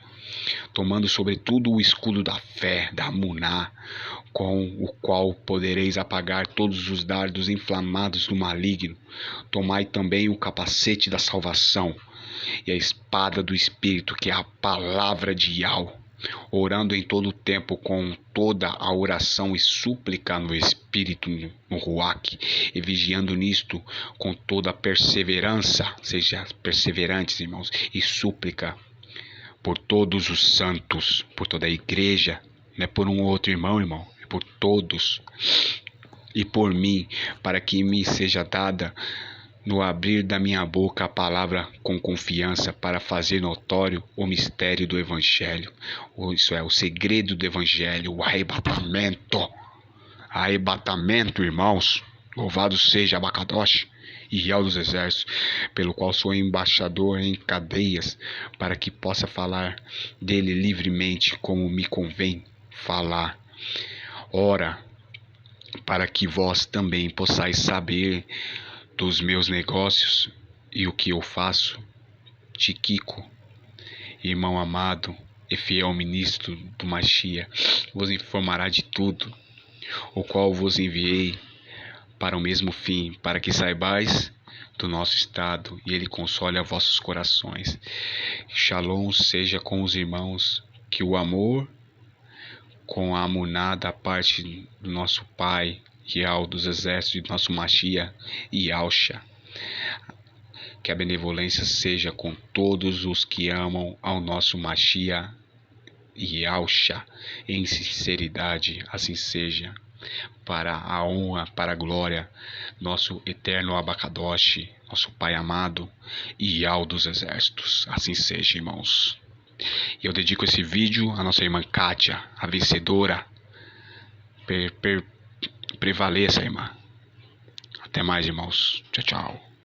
tomando sobretudo o escudo da fé, da Amuná, com o qual podereis apagar todos os dardos inflamados do maligno. Tomai também o capacete da salvação e a espada do Espírito, que é a palavra de Yahweh, orando em todo o tempo com toda a oração e súplica no Espírito, no Ruach, e vigiando nisto com toda a perseverança, seja perseverantes, irmãos, e súplica por todos os santos, por toda a igreja, não é por um ou outro irmão, é por todos. e por mim, para que me seja dada no abrir da minha boca a palavra com confiança para fazer notório o mistério do Evangelho. Isso é, o segredo do Evangelho, o arrebatamento. Arrebatamento, irmãos. Louvado seja Abacadosh, Iel dos Exércitos, pelo qual sou embaixador em cadeias, para que possa falar dele livremente como me convém falar. Ora, para que vós também possais saber dos meus negócios e o que eu faço, Tiquico, irmão amado e fiel ministro do Machia, vos informará de tudo, o qual vos enviei para o mesmo fim, para que saibais do nosso estado e ele console a vossos corações. Shalom seja com os irmãos, que o amor com a amuná da parte do nosso Pai, Real dos Exércitos, de nosso Machia e Alcha. Que a benevolência seja com todos os que amam ao nosso Machia e Alcha, em sinceridade, assim seja, para a honra, para a glória, nosso eterno Abacadosh, nosso Pai amado e Real dos Exércitos, assim seja, irmãos. E eu dedico esse vídeo à nossa irmã Kátia, a vencedora. Prevaleça, irmã. Até mais, irmãos. Tchau, tchau.